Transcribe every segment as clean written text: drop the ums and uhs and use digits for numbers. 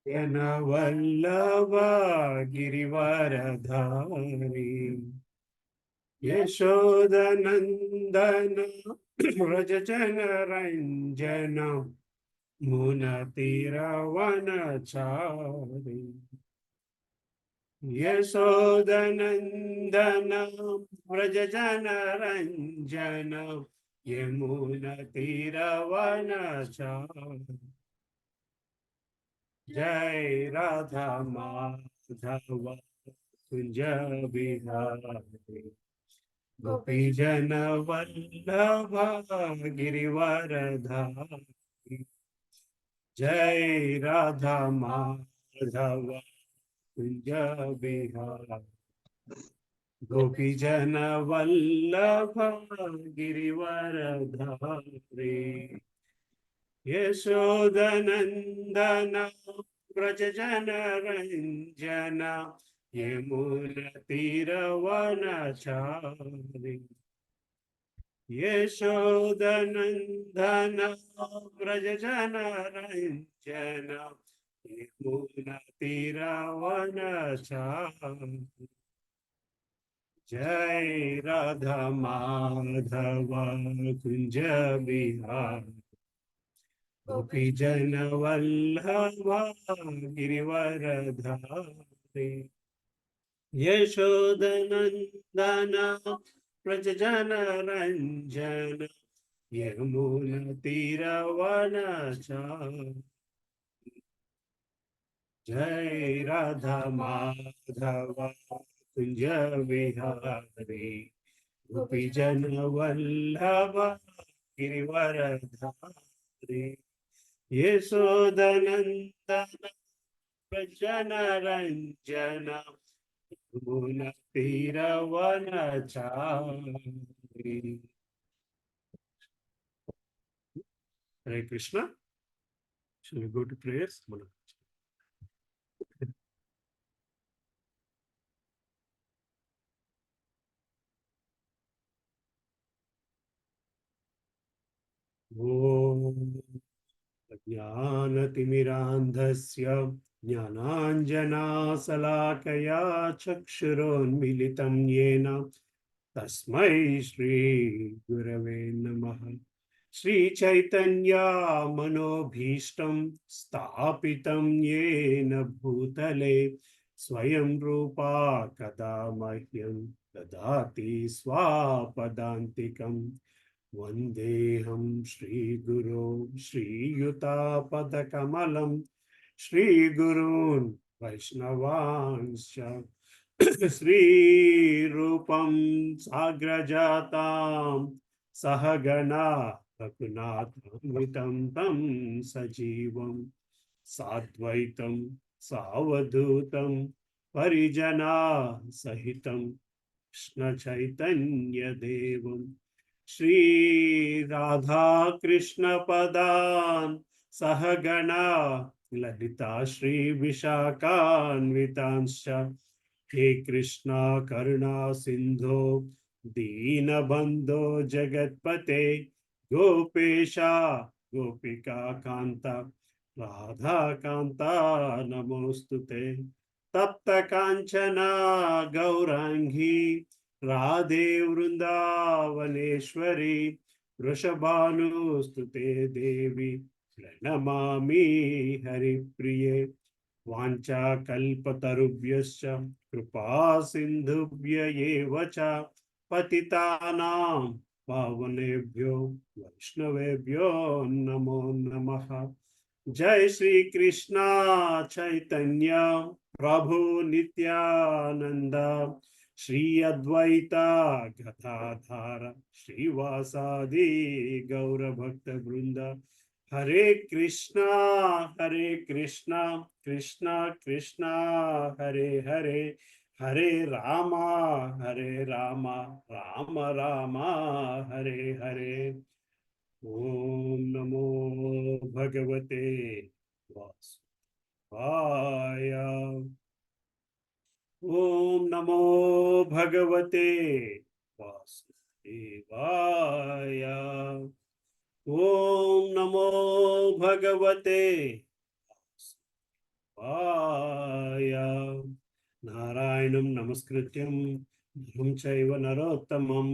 वल्लभ गिरिवरधारी यशोदनन्दन व्रजजन रञ्जन मुनतिरवनचारि यशोदनन्दन व्रजजन रञ्जन यमुनतिरवनचारि जय राधा माधव कुंज बिहारी गोपी जन वल्लभ गिरिवरधारी जय राधा माधव कुंज बिहारी गोपी जन वल्लभ गिरिवरधारी यशोदनन्दन व्रजजन रञ्जन यमुनतिरवनचारि यशोदनन्दन व्रजजन रञ्जन यमुनतिरवनचारि जय राधा माधव कुंज बिहारी गोपी जन वल्लभ गिरिवरधारी यशोदनन्दन व्रजजन रञ्जन यमुनतिरवनचारि जय राधा माधव कुंज विहारी गोपी जन वल्लभ गिरिवरधारी यशोदनन्दन व्रजजन रञ्जन यमुनतिरवनचारि Hare Krishna. Shall we go to prayers? Om ज्ञानतिमिरान्धस्य ज्ञानाञ्जनाशलाकया चक्षुरोन्मिलितं येन तस्मै श्रीगुरवे नमः श्रीचैतन्या मनोभीष्टं स्थापितं येन भूतले स्वयं रूपा कदा मह्यं ददाति स्वापदान्तिकम् वन्देऽहं श्रीगुरो श्रीयुतापदकमलं श्रीगुरून् वैष्णवांश्च श्रीरूपं साग्रजातां सहगणा रघुनाथान्वितं तं सजीवं साद्वैतं सावधूतं परिजना सहितं कृष्ण चैतन्य देवं श्री राधा कृष्ण पदान् सहगणा ललिता श्री विशाखान्वितांश्च हे कृष्णा करुणा सिंधो दीनबंधो जगत्पते गोपेशा गोपिका कांता राधा कांता नमोस्तुते तप्त कांचना गौरांगी राधे वृंदावनेश्वरी वृषभानुस्तुते देवी प्रणमामि हरिप्रिये वाञ्छाकल्पतरुभ्यश्च कृपा सिन्धुभ्य एव च पतितानां पावनेभ्यो वैष्णवेभ्यो नमो नमः जय श्री कृष्णा चैतन्य प्रभु नित्यानंद श्री अद्वैता गदाधर श्रीवासादि गौर भक्त वृंद हरे कृष्णा कृष्णा कृष्णा हरे हरे हरे रामा राम रामा हरे हरे ओम नमो भगवते वासुदेवाय ओम नमो भगवते वासुदेवाय ओम नमो भगवते Vaya. Narayanam Namaskrityam Naram Chaiva Narottamam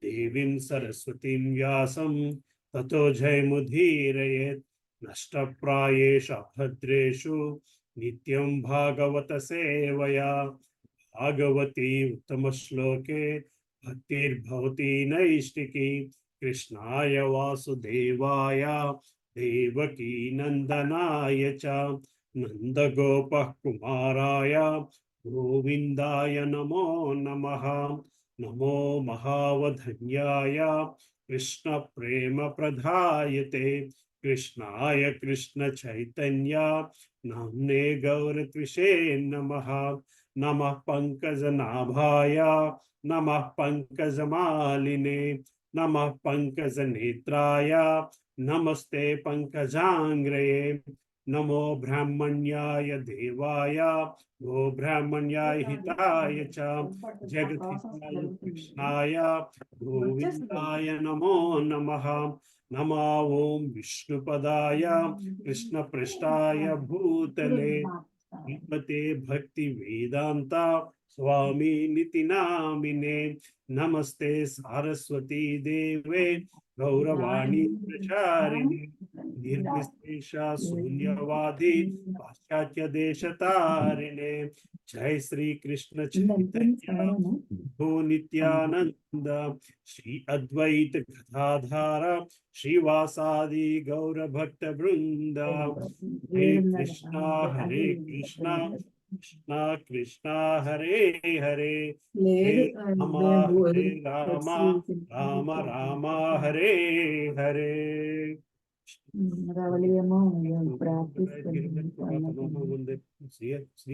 Devim Saraswatim Vyasam Tato Jayamudhirayet Nashtaprayesha Bhadreshu Nityam Bhagavata Sevaya Bhagavati Uttama Bhaktir Bhavati Naistiki Krishnaya Vasudevaya Devaki Nandanaya Cha Nanda Gopah Kumaraya Govindaya Namo Namaha Namo Mahavadhanyaya Krishna Prema Pradhayate Krishnaya Krishna Chaitanya Namne Gauratvishe Namaha Namah Pankajanaಭಾಯ Namah Pankajamaline Namah Pankajanetraya Namaste Pankajangre Namo Brahmanyaya Devaya Go Brahmanyaya Hitaya Cha Jagathitaya Krishnaya Govindaya Namo Namaha Nama Om Vishnupadaya Krishna Prashtaya Bhutale Vipate Bhakti Vedanta Swami Nitinamine Namaste Saraswati Deve Gauravani Pracharini Nirvishesha Sunyavadi Paschatya Deshatarine Jai Sri Krishna Chaitanya Bho Nityananda Shri Advaita Gadadhara Shri Vasadi Gaura Bhakta Vrinda Hare Krishna Krishna Krishna Hare Hare Hare Rama Rama Rama Hare Hare Sri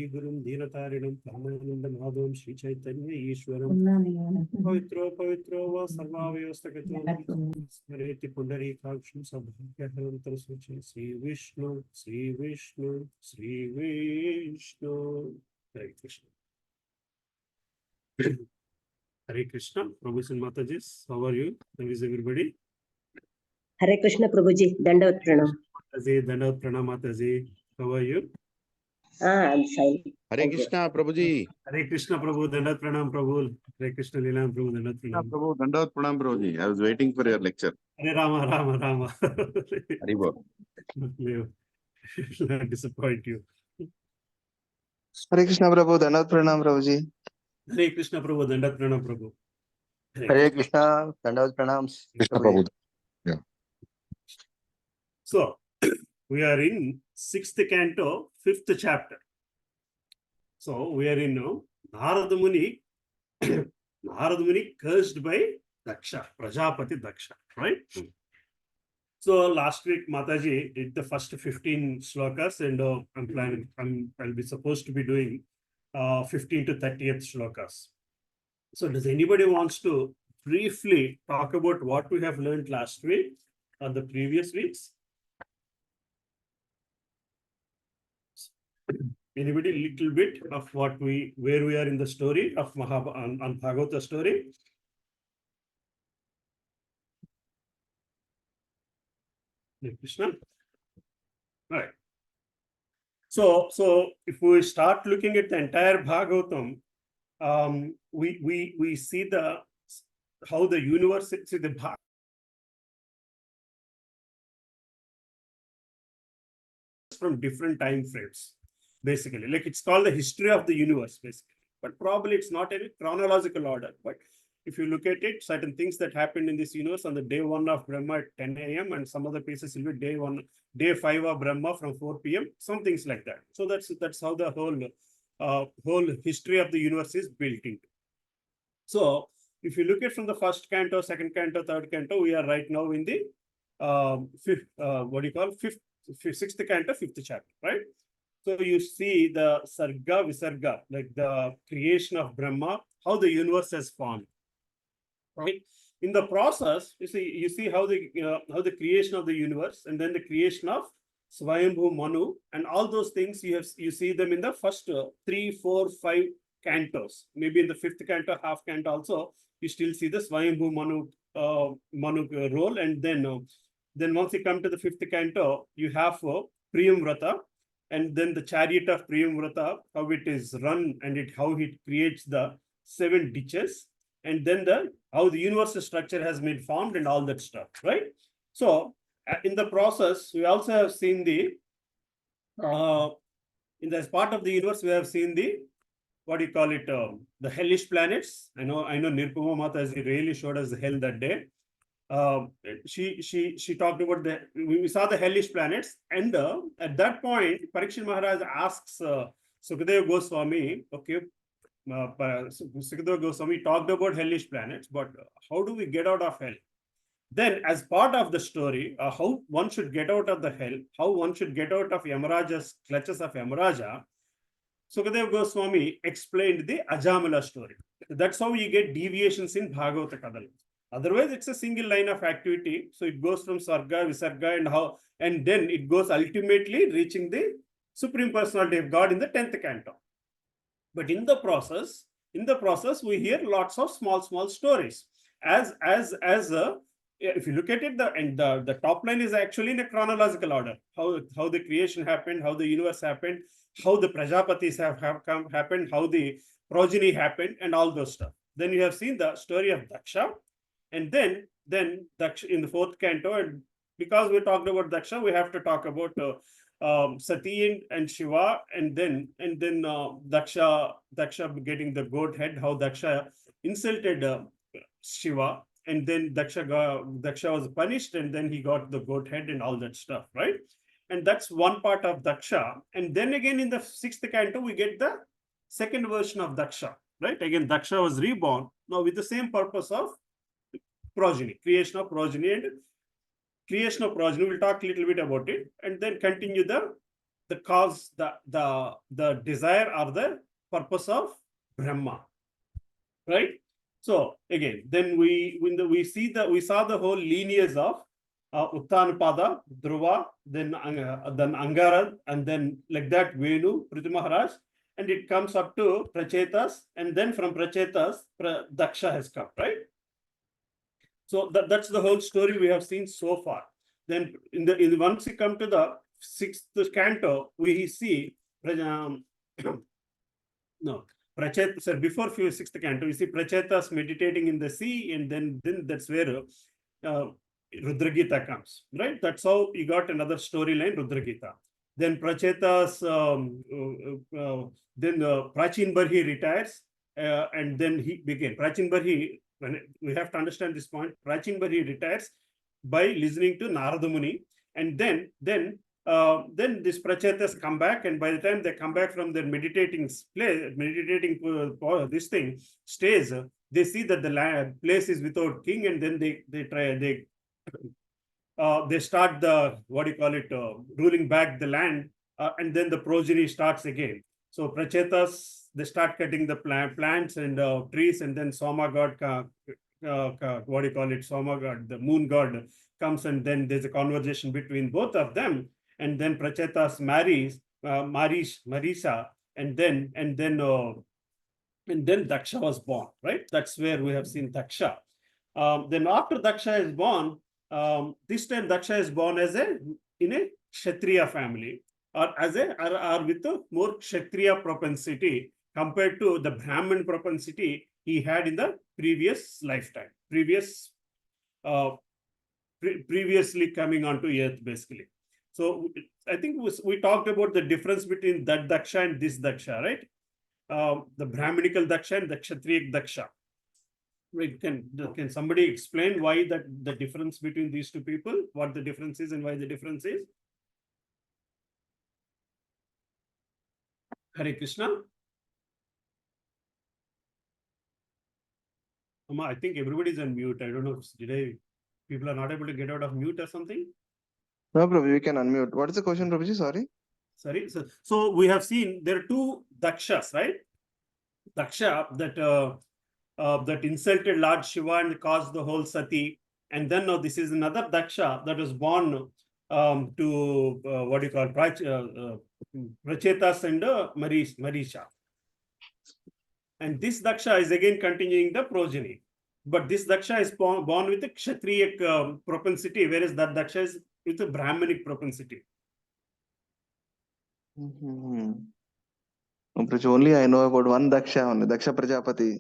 Gurum Dinatarinam Paramananda Madhavam Sri Chaitanya Ishwaram Pavitro Pavitro Sarvavayostakato Smareti Pundari Kaksham Sabhakyaharantar Suchi Sri Vishnu Sri Vishnu Sri Vishnu Hare Krishna. Hare Krishna. Prabhu and Matajis, how are you? How is everybody? Hare Krishna Prabhuji, Dandavat Pranam. Mataji, Dandavat Pranam Mataji. How are you? I'm fine. Hare Krishna Prabhuji. Hare Krishna Prabhu, Dandavat Pranam Prabhu. Hare Krishna Lilananda Prabhu, Dandavat Pranam. Prabhu, Dandavat Pranam Prabhuji. I was waiting for your lecture. Hare Rama, Rama, Rama. Haribol. Disappoint you. Hare Krishna Prabhu, Dandavat Pranam Prabhuji. Hare Krishna Prabhu, Dandavat Pranam Prabhu. Hare Krishna, Dandavat Pranam. Krishna Prabhu. Yeah. So, we are in 6th canto, 5th chapter. So, we are in Narada Muni, Narada Muni cursed by Daksha, Prajapati Daksha, right? So, last week Mataji did the first 15 slokas and I'm planning, I'll be supposed to be doing 15 to 30th slokas. So, does anybody wants to briefly talk about what we have learned last week or the previous weeks? Anybody little bit of where we are in the story of on Bhagavata story? Krishna. Right. So if we start looking at the entire Bhagavatam, we see how the universe, see the Bhagavatam from different time frames, basically. Like it's called the history of the universe, basically. But probably it's not in a chronological order. But if you look at it, certain things that happened in this universe on the day 1 of Brahma at 10 a.m. and some other places will be day 5 of Brahma from 4 p.m. Some things like that. So that's how the whole history of the universe is built into. So if you look at from the first canto, second canto, third canto, we are right now in the sixth canto, 5th chapter, right? So you see the Sarga Visarga, like the creation of Brahma, how the universe has formed, right? In the process, you see how the creation of the universe and then the creation of Swayambhu Manu and all those things you see them in the first 3, 4, 5 cantos. Maybe in the 5th canto, half canto also, you still see the Swayambhu Manu role, and then once you come to the 5th canto, you have Priyam Vrata, and then the chariot of Priyamvrata, how it is run and how it creates the 7 ditches, and then how the universal structure has been formed and all that stuff, right? So in the process, we also have seen in this part of the universe, we have seen what do you call it, the hellish planets. I know Nirupama Mata has really showed us the hell that day. She talked about we saw the hellish planets, and at that point, Parikshit Maharaj asks Sukadeva Goswami, okay, Sukadeva Goswami talked about hellish planets, but how do we get out of hell? Then, as part of the story, how one should get out of the hell, how one should get out of Yamaraja's clutches of Yamaraja, Sukadeva Goswami explained the Ajamala story. That's how you get deviations in Bhagavata Kadal. Otherwise, it's a single line of activity. So it goes from Sarga, Visarga, and then it goes ultimately reaching the Supreme Personality of God in the 10th canto. But in the process, we hear lots of small stories. If you look at it, the top line is actually in a chronological order. How the creation happened, how the universe happened, how the Prajapatis have happened, how the progeny happened, and all those stuff. Then you have seen the story of Daksha, and then Daksha in the 4th canto. And because we talked about Daksha, we have to talk about Sati and Shiva, and then Daksha getting the goat head, how Daksha insulted Shiva, and then Daksha was punished, and then he got the goat head and all that stuff, right? And that's one part of Daksha. And then again in the 6th canto, we get the second version of Daksha, right? Again, Daksha was reborn, now with the same purpose of progeny, creation of progeny. And creation of progeny, we'll talk a little bit about it, and then continue the cause, the desire or the purpose of Brahma, right? So again, then we saw the whole lineage of Uttanapada, Dhruva, then Angarad, and then like that Venu, Prithvi Maharaj, and it comes up to Prachetas, and then from Prachetas, Daksha has come, right? So that's the whole story we have seen so far. Then once we come to the 6th canto, we see before 6th canto, we see Prachetas meditating in the sea, and then that's where Rudragita comes, right? That's how you got another storyline, Rudragita. Then Prachetas, then Prachin Barhi retires, and then he began. Prachin Barhi, we have to understand this point. Prachin Barhi retires by listening to Narada Muni, and then this Prachetas come back, and by the time they come back from their meditating stage, they see that the place is without king, and then they start ruling back the land, and then the progeny starts again. So Prachetas, they start cutting the plants and trees, and then Soma god, Soma god, the moon god comes, and then there's a conversation between both of them, and then Prachetas marries Marisa, and then Daksha was born, right? That's where we have seen Daksha. Then after Daksha is born, this time Daksha is born in a Kshatriya family, or with a more Kshatriya propensity compared to the Brahmin propensity he had in the previous lifetime, previously coming onto earth, basically. So I think we talked about the difference between that Daksha and this Daksha, right? The Brahminical Daksha and the Kshatriya Daksha. Right? Can somebody explain why the difference between these two people, what the difference is and why the difference is? Hare Krishna. I think everybody's on mute. I don't know. People are not able to get out of mute or something? No, Prabhu, we can unmute. What is the question, Prabhuji? Sorry. So we have seen there are two Dakshas, right? Daksha that insulted Lord Shiva and caused the whole Sati. And then now this is another Daksha that was born to Prachetas and Marisha. And this Daksha is again continuing the progeny. But this Daksha is born with a Kshatriya propensity, whereas that Daksha is with a Brahmanic propensity. Prabhuji, only I know about one Daksha only, Daksha Prajapati,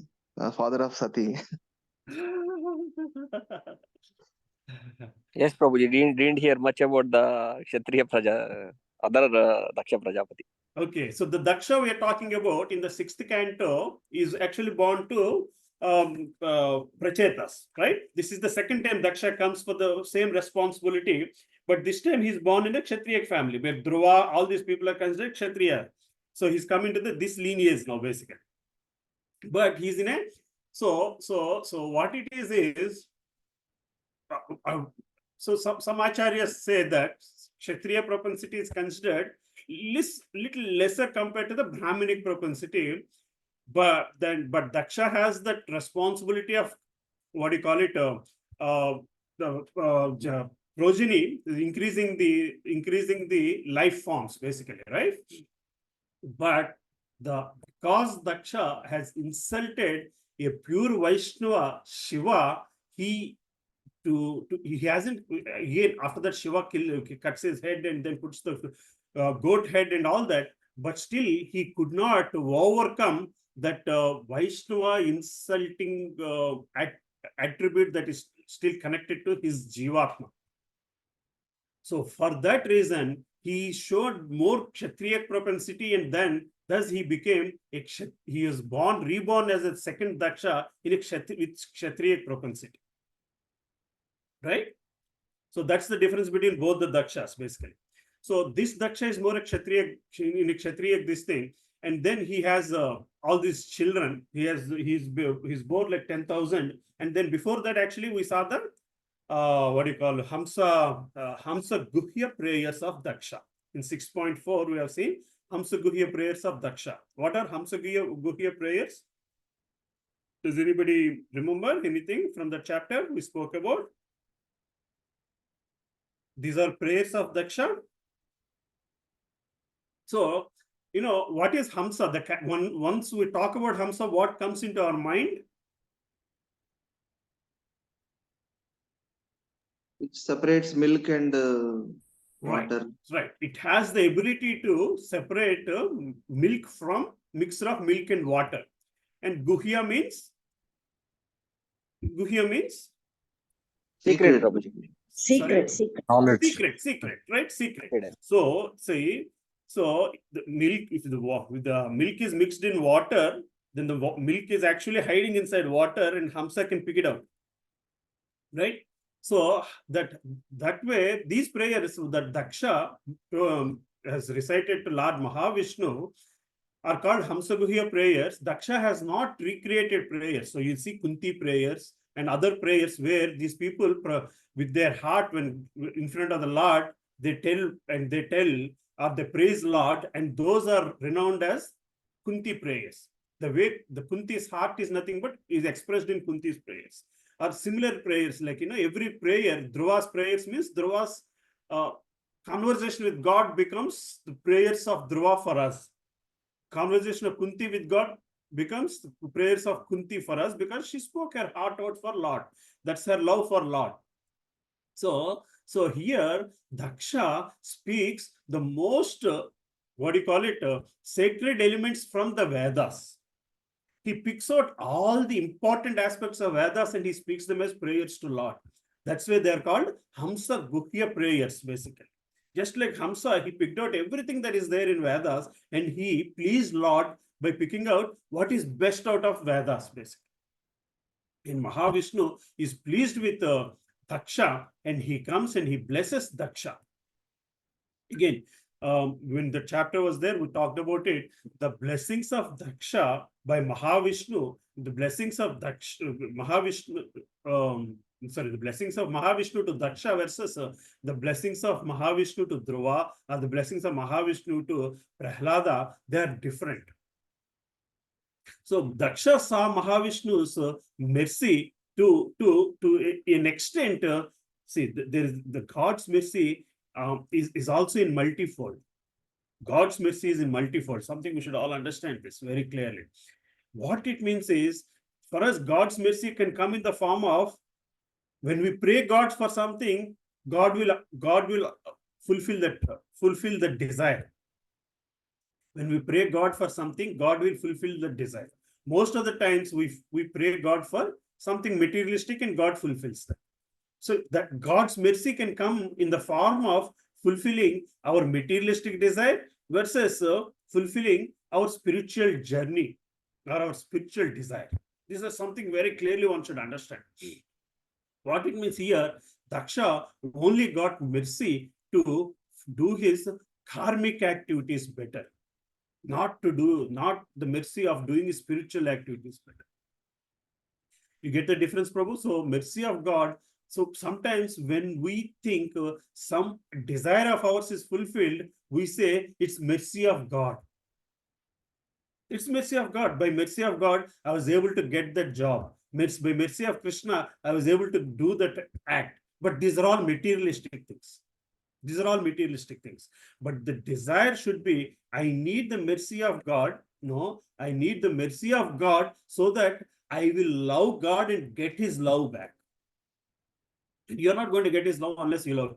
father of Sati. Yes, Prabhuji, didn't hear much about the Kshatriya other Daksha Prajapati. Okay, so the Daksha we are talking about in the 6th canto is actually born to Prachetas, right? This is the second time Daksha comes for the same responsibility, but this time he's born in a Kshatriya family where Dhruva, all these people are considered Kshatriya. So he's coming to this lineage now, basically. But he's in a so what it is so some acharyas say that Kshatriya propensity is considered little lesser compared to the Brahminic propensity, but Daksha has that responsibility of what do you call it? The progeny, increasing the life forms, basically, right? But because Daksha has insulted a pure Vaishnava Shiva, he hasn't, again after that Shiva cuts his head and then puts the goat head and all that, but still he could not overcome that Vaishnava insulting attribute that is still connected to his Jivatma. So for that reason, he showed more Kshatriya propensity, and then thus he became he is reborn as a second Daksha in a with Kshatriya propensity. Right? So that's the difference between both the Dakshas, basically. So this Daksha is more a Kshatriya, in a Kshatriya, this thing. And then he has all these children. He's born like 10,000. And then before that, actually, we saw the what do you call Hamsa Guhya prayers of Daksha. In 6.4, we have seen Hamsa Guhya prayers of Daksha. What are Hamsa Guhya prayers? Does anybody remember anything from the chapter we spoke about? These are prayers of Daksha. So, what is Hamsa? Once we talk about Hamsa, what comes into our mind? It separates milk and water. Right. It has the ability to separate milk from mixture of milk and water. And Guhya means? Secret, Prabhuji. Secret. Knowledge. Secret, right? Secret. Hidden. So, see, the milk, if the milk is mixed in water, then the milk is actually hiding inside water and Hamsa can pick it out. Right? So that way, these prayers that Daksha has recited to Lord Mahavishnu are called Hamsaguhya prayers. Daksha has not recreated prayers. So you see Kunti prayers and other prayers where these people with their heart, when in front of the Lord, they tell or they praise Lord, and those are renowned as Kunti prayers. The way the Kunti's heart is nothing but is expressed in Kunti's prayers. Or similar prayers, like every prayer, Dhruva's prayers means Dhruva's conversation with God becomes the prayers of Dhruva for us. Conversation of Kunti with God becomes the prayers of Kunti for us because she spoke her heart out for Lord. That's her love for Lord. So here Daksha speaks the most sacred elements from the Vedas. He picks out all the important aspects of Vedas and he speaks them as prayers to Lord. That's why they're called Hamsa Guhya prayers, basically. Just like Hamsa, he picked out everything that is there in Vedas and he pleased Lord by picking out what is best out of Vedas, basically. In Mahavishnu, is pleased with Daksha and he comes and he blesses Daksha. Again, when the chapter was there, we talked about it. The blessings of Daksha by Mahavishnu, the blessings of Mahavishnu to Daksha versus the blessings of Mahavishnu to Dhruva or the blessings of Mahavishnu to Prahlada, they are different. So Daksha saw Mahavishnu's mercy to an extent. See, there is the God's mercy is also in multifold. God's mercy is in multifold. Something we should all understand this very clearly. What it means is, for us, God's mercy can come in the form of when we pray God for something, God will fulfill the desire. When we pray God for something, God will fulfill the desire. Most of the times we pray God for something materialistic and God fulfills that. So that God's mercy can come in the form of fulfilling our materialistic desire versus fulfilling our spiritual journey or our spiritual desire. This is something very clearly one should understand. What it means here, Daksha only got mercy to do his karmic activities better, not the mercy of doing his spiritual activities better. You get the difference, Prabhu? So mercy of God. So sometimes when we think some desire of ours is fulfilled, we say it's mercy of God. It's mercy of God. By mercy of God, I was able to get that job. By mercy of Krishna, I was able to do that act. But these are all materialistic things. These are all materialistic things. But the desire should be, I need the mercy of God. No, I need the mercy of God so that I will love God and get his love back. You're not going to get his love unless you love.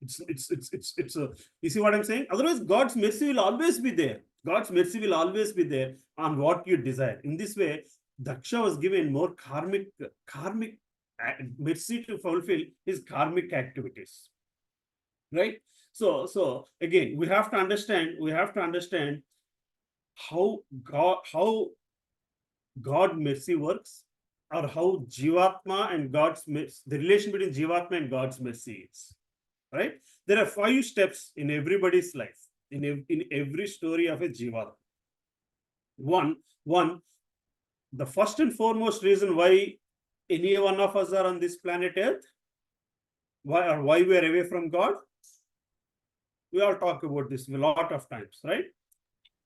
You see what I'm saying? Otherwise, God's mercy will always be there. God's mercy will always be there on what you desire. In this way, Daksha was given more karmic mercy to fulfill his karmic activities. Right? So again, we have to understand how God mercy works, or how Jivatma and God's mercy, the relation between Jivatma and God's mercy is. Right? There are 5 steps in everybody's life, in every story of a Jivatma. One, the first and foremost reason why any one of us are on this planet Earth, why we are away from God, we all talk about this a lot of times, right?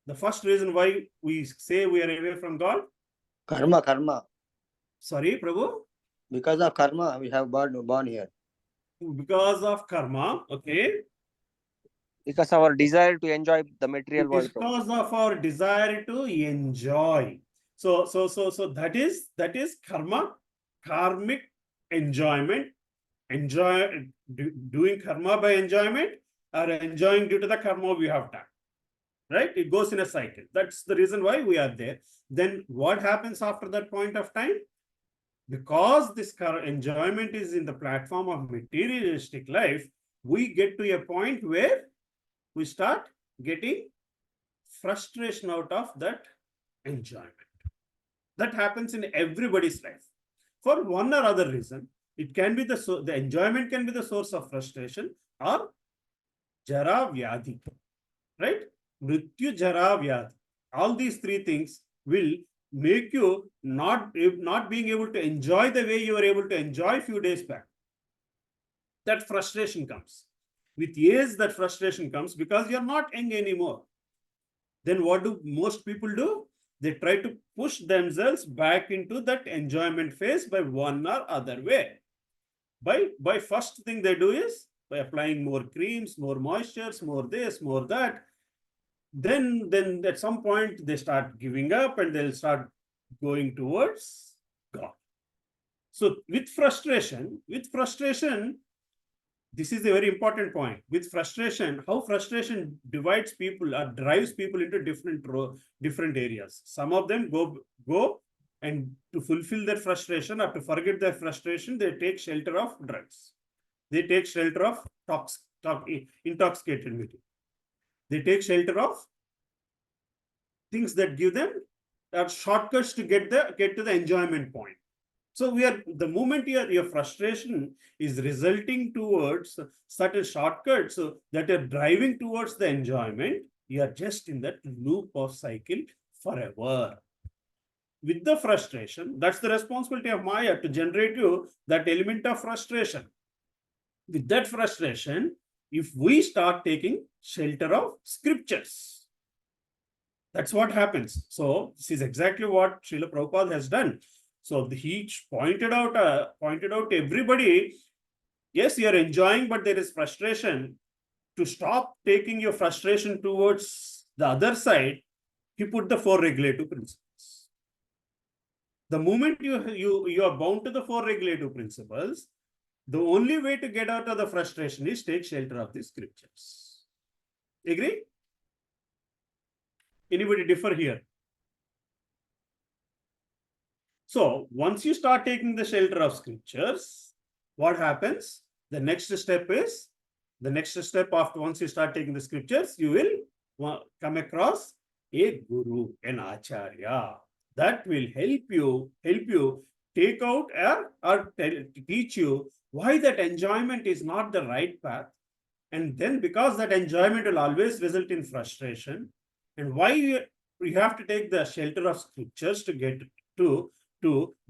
The first reason why we say we are away from God, Karma. sorry, Prabhu, Because of karma, we have born here. because of karma, okay, Because our desire to enjoy the material world. because of our desire to enjoy. So that is karma, karmic enjoyment, doing karma by enjoyment, or enjoying due to the karma we have done. Right? It goes in a cycle. That's the reason why we are there. Then what happens after that point of time? Because this enjoyment is in the platform of materialistic life, we get to a point where we start getting frustration out of that enjoyment. That happens in everybody's life. For one or other reason, it can be the enjoyment can be the source of frustration, or jara vyadhi, right? Mrityu, jara vyadhi. All these 3 things will make you not being able to enjoy the way you were able to enjoy a few days back. That frustration comes. With years, that frustration comes because you're not young anymore. Then what do most people do? They try to push themselves back into that enjoyment phase by one or other way. By first thing they do is by applying more creams, more moistures, more this, more that. Then at some point they start giving up and they'll start going towards God. So with frustration, this is a very important point. With frustration, how frustration divides people or drives people into different areas. Some of them go and to fulfill their frustration or to forget their frustration, they take shelter of drugs. They take shelter of intoxicated material. They take shelter of things that give them shortcuts to get to the enjoyment point. So the moment your frustration is resulting towards certain shortcuts that are driving towards the enjoyment, you are just in that loop of cycle forever. With the frustration, that's the responsibility of Maya to generate you that element of frustration. With that frustration, if we start taking shelter of scriptures, that's what happens. So this is exactly what Srila Prabhupada has done. So he pointed out to everybody, yes, you are enjoying, but there is frustration. To stop taking your frustration towards the other side, he put the 4 regulative principles. The moment you are bound to the 4 regulative principles, the only way to get out of the frustration is take shelter of the scriptures. Agree? Anybody differ here? So once you start taking the shelter of scriptures, what happens? The next step is, after once you start taking the scriptures, you will come across a guru, an acharya, that will help you take out or teach you why that enjoyment is not the right path. And then because that enjoyment will always result in frustration, and why you have to take the shelter of scriptures to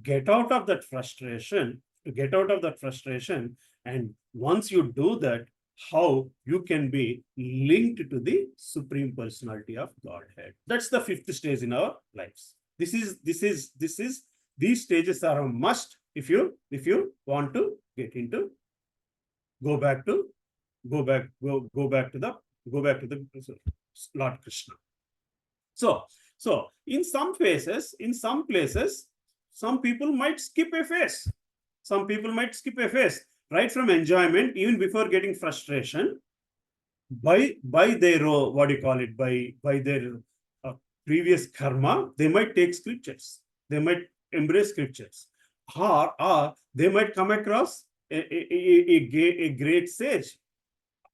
get out of that frustration, and once you do that, how you can be linked to the Supreme Personality of Godhead. That's the fifth stage in our lives. These stages are a must if you want to get into, go back to the Lord Krishna. So in some places, some people might skip a phase. Right from enjoyment, even before getting frustration, by their by their previous karma, they might take scriptures. They might embrace scriptures, or they might come across a great sage.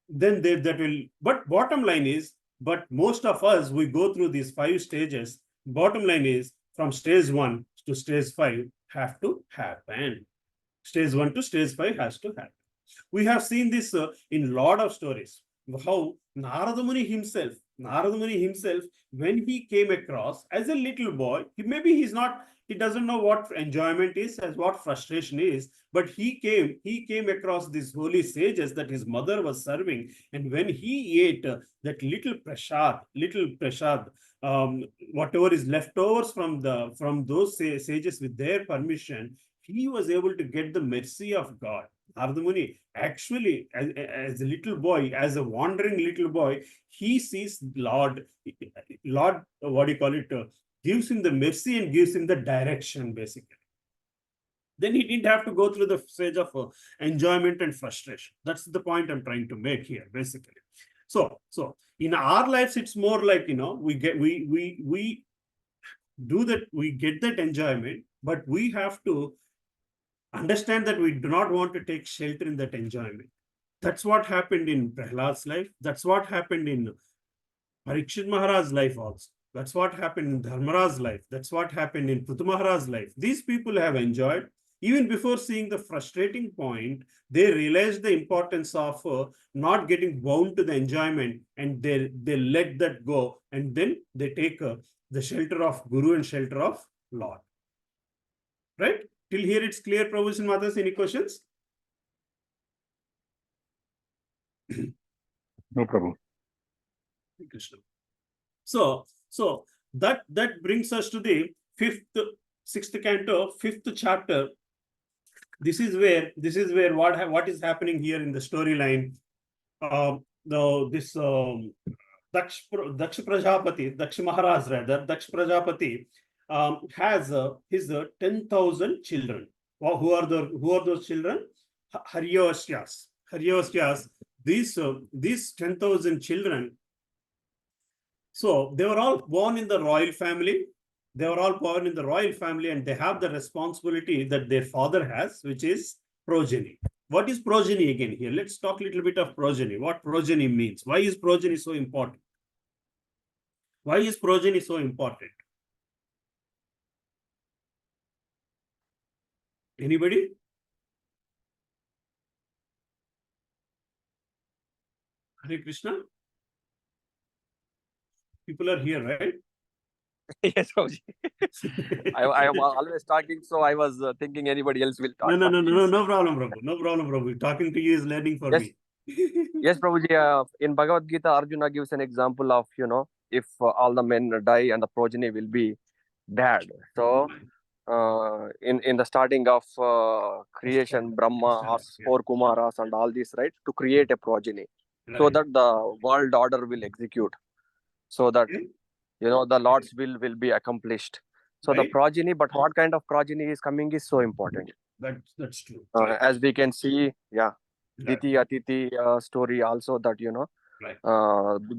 Then that will. But bottom line is, but most of us, we go through these 5 stages. Bottom line is, from stage 1 to stage 5 have to happen. Stage 1 to stage 5 has to happen. We have seen this in lot of stories. How Narada Muni himself, when he came across as a little boy, he doesn't know what enjoyment is, as what frustration is, but he came across these holy sages that his mother was serving, and when he ate that little prasad, whatever is leftovers from those sages with their permission, he was able to get the mercy of God. Narada Muni, actually, as a little boy, as a wandering little boy, he sees Lord, gives him the mercy and gives him the direction, basically. Then he didn't have to go through the stage of enjoyment and frustration. That's the point I'm trying to make here, basically. So in our lives, it's more like, we do that, we get that enjoyment, but we have to understand that we do not want to take shelter in that enjoyment. That's what happened in Prahlad's life. That's what happened in Parikshit Maharaj's life also. That's what happened in Dharmara's life. That's what happened in Prithu Maharaj's life. These people have enjoyed. Even before seeing the frustrating point, they realized the importance of not getting bound to the enjoyment, and they let that go, and then they take the shelter of Guru and shelter of Lord. Right? Till here it's clear, Prabhus and Matas. Any questions? No problem. Krishna. So that brings us to the sixth canto, 5th chapter. This is where what is happening here in the storyline. Daksh Maharaj, Daksh Prajapati has his 10,000 children. Who are those children? Haryavasyas. These 10,000 children. So they were all born in the royal family. And they have the responsibility that their father has, which is progeny. What is progeny again here? Let's talk a little bit of progeny. What progeny means? Why is progeny so important? Anybody? Hare Krishna? People are here, right? Yes, Prabhuji. I am always talking, so I was thinking anybody else will talk. No problem, Prabhu. No problem, Prabhu. Talking to you is learning for me. Yes, Prabhuji. In Bhagavad Gita, Arjuna gives an example of, if all the men die and the progeny will be bad. So, in the starting of creation, Brahma asks 4 Kumaras and all this, right, to create a progeny, so that the world order will execute, so that the Lord's will be accomplished. So Right. the progeny, but what kind of progeny is coming is so important. That's true. As we can see, Right. Diti Atiti story also, that Right.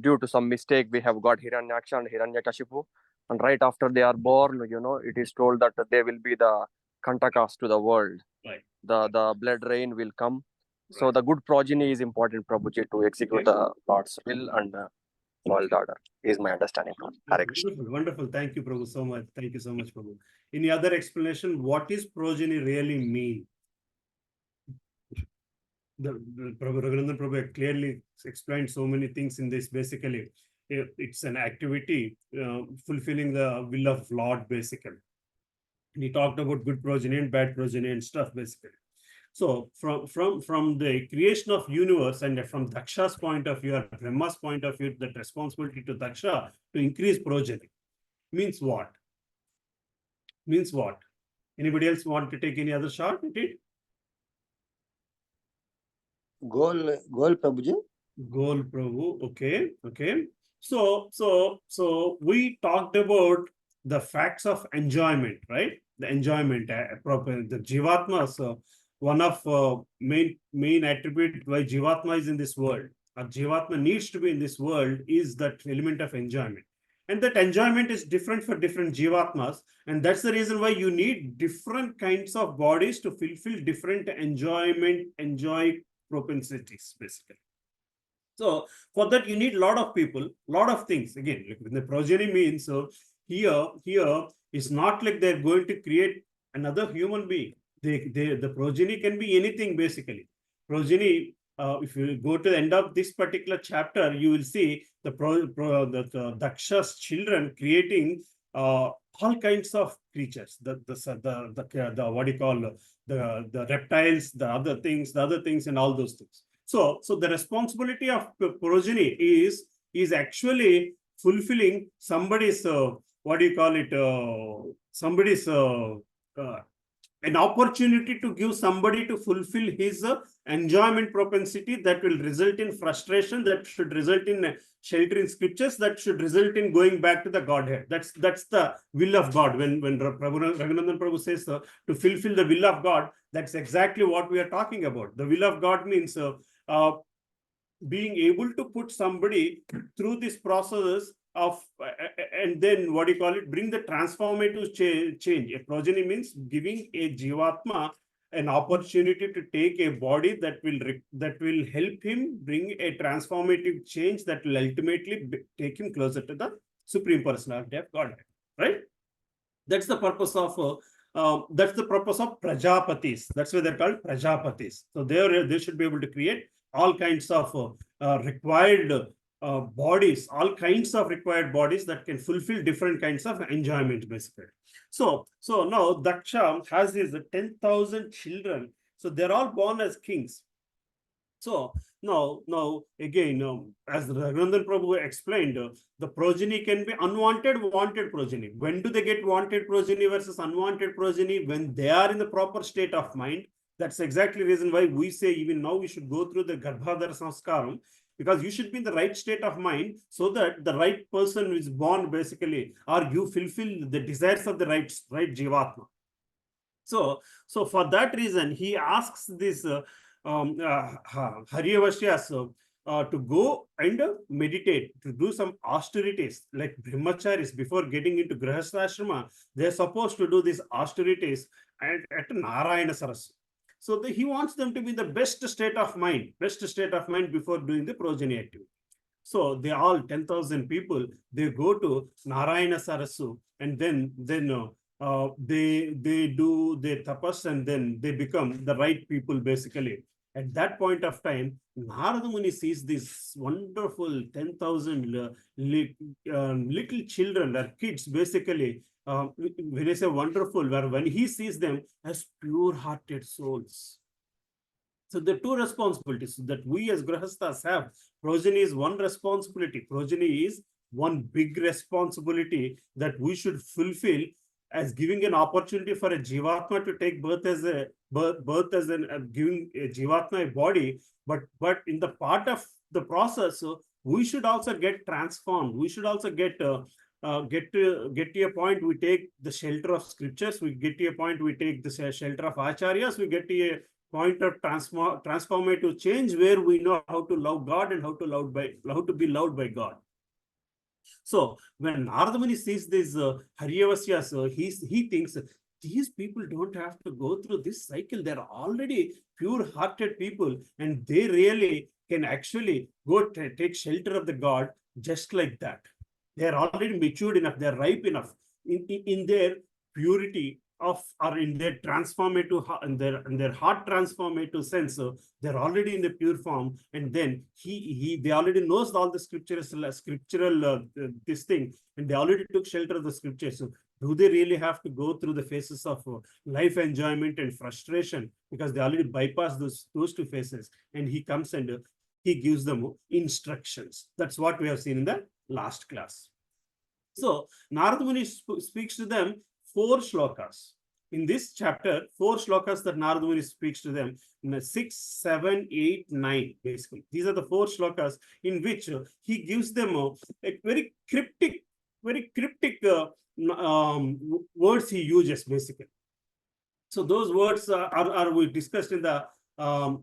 Due to some mistake, we have got Hiranyaksha and Hiranyakashipu. And right after they are born, it is told that they will be the Kantakas to the world. Right. The blood rain will come. So Right. the good progeny is important, Prabhuji, to execute the Lord's will and world order, is my understanding. Hare Krishna. Wonderful, wonderful. Thank you, Prabhu, so much. Thank you so much, Prabhu. Any other explanation? What is progeny really mean? The Prabhu Raghunandan Prabhu clearly explained so many things in this. Basically, it's an activity fulfilling the will of Lord, basically. And he talked about good progeny and bad progeny and stuff, basically. So from the creation of universe and from Daksha's point of view or Brahma's point of view, that responsibility to Daksha to increase progeny means what? Means what? Anybody else want to take any other shot at it? Goal, Prabhuji. Goal, Prabhu. Okay. So we talked about the facts of enjoyment, right? The enjoyment, the Jivatma. So one of main attribute why Jivatma is in this world, or Jivatma needs to be in this world, is that element of enjoyment. And that enjoyment is different for different Jivatmas. And that's the reason why you need different kinds of bodies to fulfill different enjoy propensities, basically. So for that, you need a lot of people, lot of things. Again, like the progeny means, so here it's not like they're going to create another human being. The progeny can be anything, basically. Progeny, if you go to the end of this particular chapter, you will see the Daksha's children creating all kinds of creatures. The what do you call the reptiles, the other things, and all those things. So the responsibility of progeny is actually fulfilling somebody's what do you call it? Somebody's an opportunity to give somebody to fulfill his enjoyment propensity that will result in frustration, that should result in sheltering scriptures, that should result in going back to the Godhead. That's the will of God. When Raghunandan Prabhu says to fulfill the will of God, that's exactly what we are talking about. The will of God means being able to put somebody through this process of and then what do you call it, bring the transformative change. A progeny means giving a Jivatma an opportunity to take a body that will help him bring a transformative change that will ultimately take him closer to the Supreme Personality of Godhead, right? That's the purpose of Prajapatis. That's why they're called Prajapatis. So they should be able to create all kinds of required bodies, all kinds of required bodies that can fulfill different kinds of enjoyment, basically. So now Daksha has these 10,000 children. So they're all born as kings. So now again, as Raghunandan Prabhu explained, the progeny can be unwanted, wanted progeny. When do they get wanted progeny versus unwanted progeny? When they are in the proper state of mind. That's exactly the reason why we say even now we should go through the Garbhadhara Sanskaram, because you should be in the right state of mind so that the right person is born, basically, or you fulfill the desires of the right Jivatma. So for that reason, he asks this Haryavashyas to go and meditate, to do some austerities, like brahmacharis. Before getting into Grihastha, they're supposed to do these austerities at Narayana Sarasu. So he wants them to be in the best state of mind before doing the progeny activity. So they all 10,000 people, they go to Narayana Sarasu, and then they do their tapas, and then they become the right people, basically. At that point of time, Narada Muni sees these wonderful 10,000 little children or kids, basically. When I say wonderful, when he sees them as pure-hearted souls. So the two responsibilities that we as Grihasthas have. Progeny is one responsibility. Progeny is one big responsibility that we should fulfill, as giving an opportunity for a Jivatma to take birth as giving a Jivatma a body. But in the part of the process, we should also get transformed. We should also get to a point we take the shelter of scriptures. We get to a point we take the shelter of acharyas. We get to a point of transformative change where we know how to love God and how to be loved by God. So when Narada Muni sees these Haryavasyas, he thinks these people don't have to go through this cycle. They're already pure-hearted people, and they really can actually go take shelter of the God just like that. They're already matured enough. They're ripe enough in their purity of, or in their transformative, in their heart transformative sense. So they're already in the pure form, and then they already knows all the scriptural this thing, and they already took shelter of the scriptures. So do they really have to go through the phases of life enjoyment and frustration, because they already bypass those two phases? And he comes and he gives them instructions. That's what we have seen in the last class. So Narada Muni speaks to them 4 shlokas. In this chapter, 4 shlokas that Narada Muni speaks to them, 6, 7, 8, 9, basically. These are the 4 shlokas in which he gives them a very cryptic words he uses, basically. So those words are we discussed in the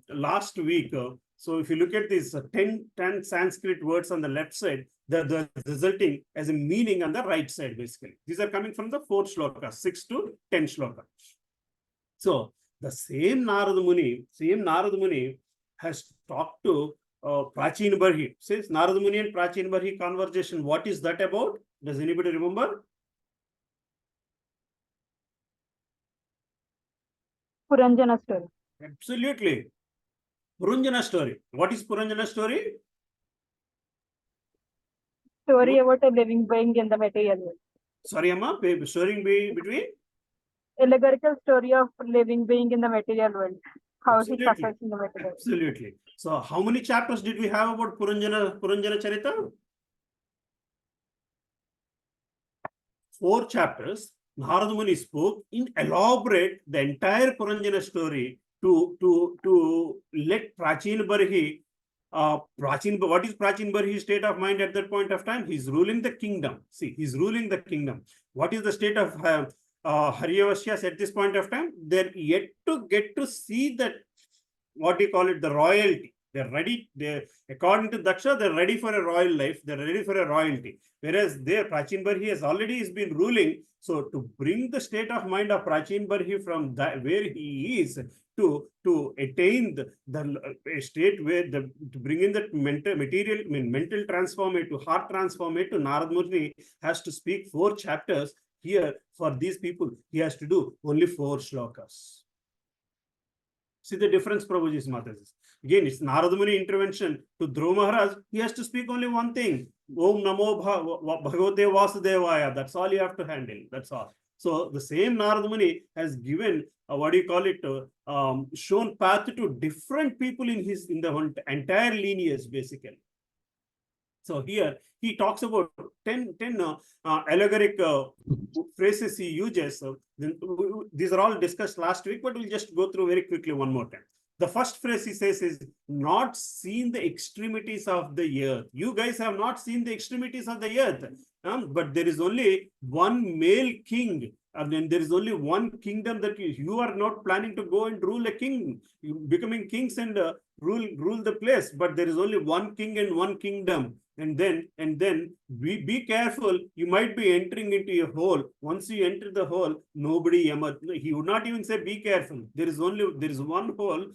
last week. So if you look at these 10 Sanskrit words on the left side, the resulting as a meaning on the right side, basically. These are coming from the 4 shlokas, 6 to 10 shlokas. So the same Narada Muni has talked to Prachin Barhi. Says Narada Muni and Prachin Barhi conversation. What is that about? Does anybody remember? Puranjana story. Absolutely. Puranjana story. What is Puranjana story? Story about a living being in the material world. Sorry, Amma, story between? Allegorical story of living being in the material world. How Absolutely. he suffers in the material world. Absolutely. So how many chapters did we have about Puranjana Charita? 4 chapters. Narada Muni spoke in elaborate the entire Puranjana story to let Prachin Barhi. What is Prachin Barhi's state of mind at that point of time? He's ruling the kingdom. See, he's ruling the kingdom. What is the state of Haryavasyas at this point of time? They're yet to get to see that, what do you call it, the royalty. They're ready. According to Daksha, they're ready for a royal life. They're ready for a royalty. Whereas there, Prachin Barhi has already been ruling. So to bring the state of mind of Prachin Barhi from that where he is to attain a state where to bring in that mental transformative, heart transformative, Narada Muni has to speak 4 chapters. Here for these people, he has to do only 4 shlokas. See the difference, Prabhuji's Mataji. Again, it's Narada Muni intervention to Dhruva Maharaj. He has to speak only one thing. Om Namo Bhagavate Vasudevaya. That's all you have to handle. That's all. So the same Narada Muni has given, shown path to different people in the entire lineage, basically. So here he talks about 10 allegoric phrases he uses. These are all discussed last week, but we'll just go through very quickly one more time. The first phrase he says is, not seen the extremities of the earth. You guys have not seen the extremities of the earth, but there is only one male king. And then there is only one kingdom that you are not planning to go and rule a king, becoming kings and rule the place. But there is only one king and one kingdom. And then be careful. You might be entering into a hole. Once you enter the hole, nobody he would not even say be careful. There is one hole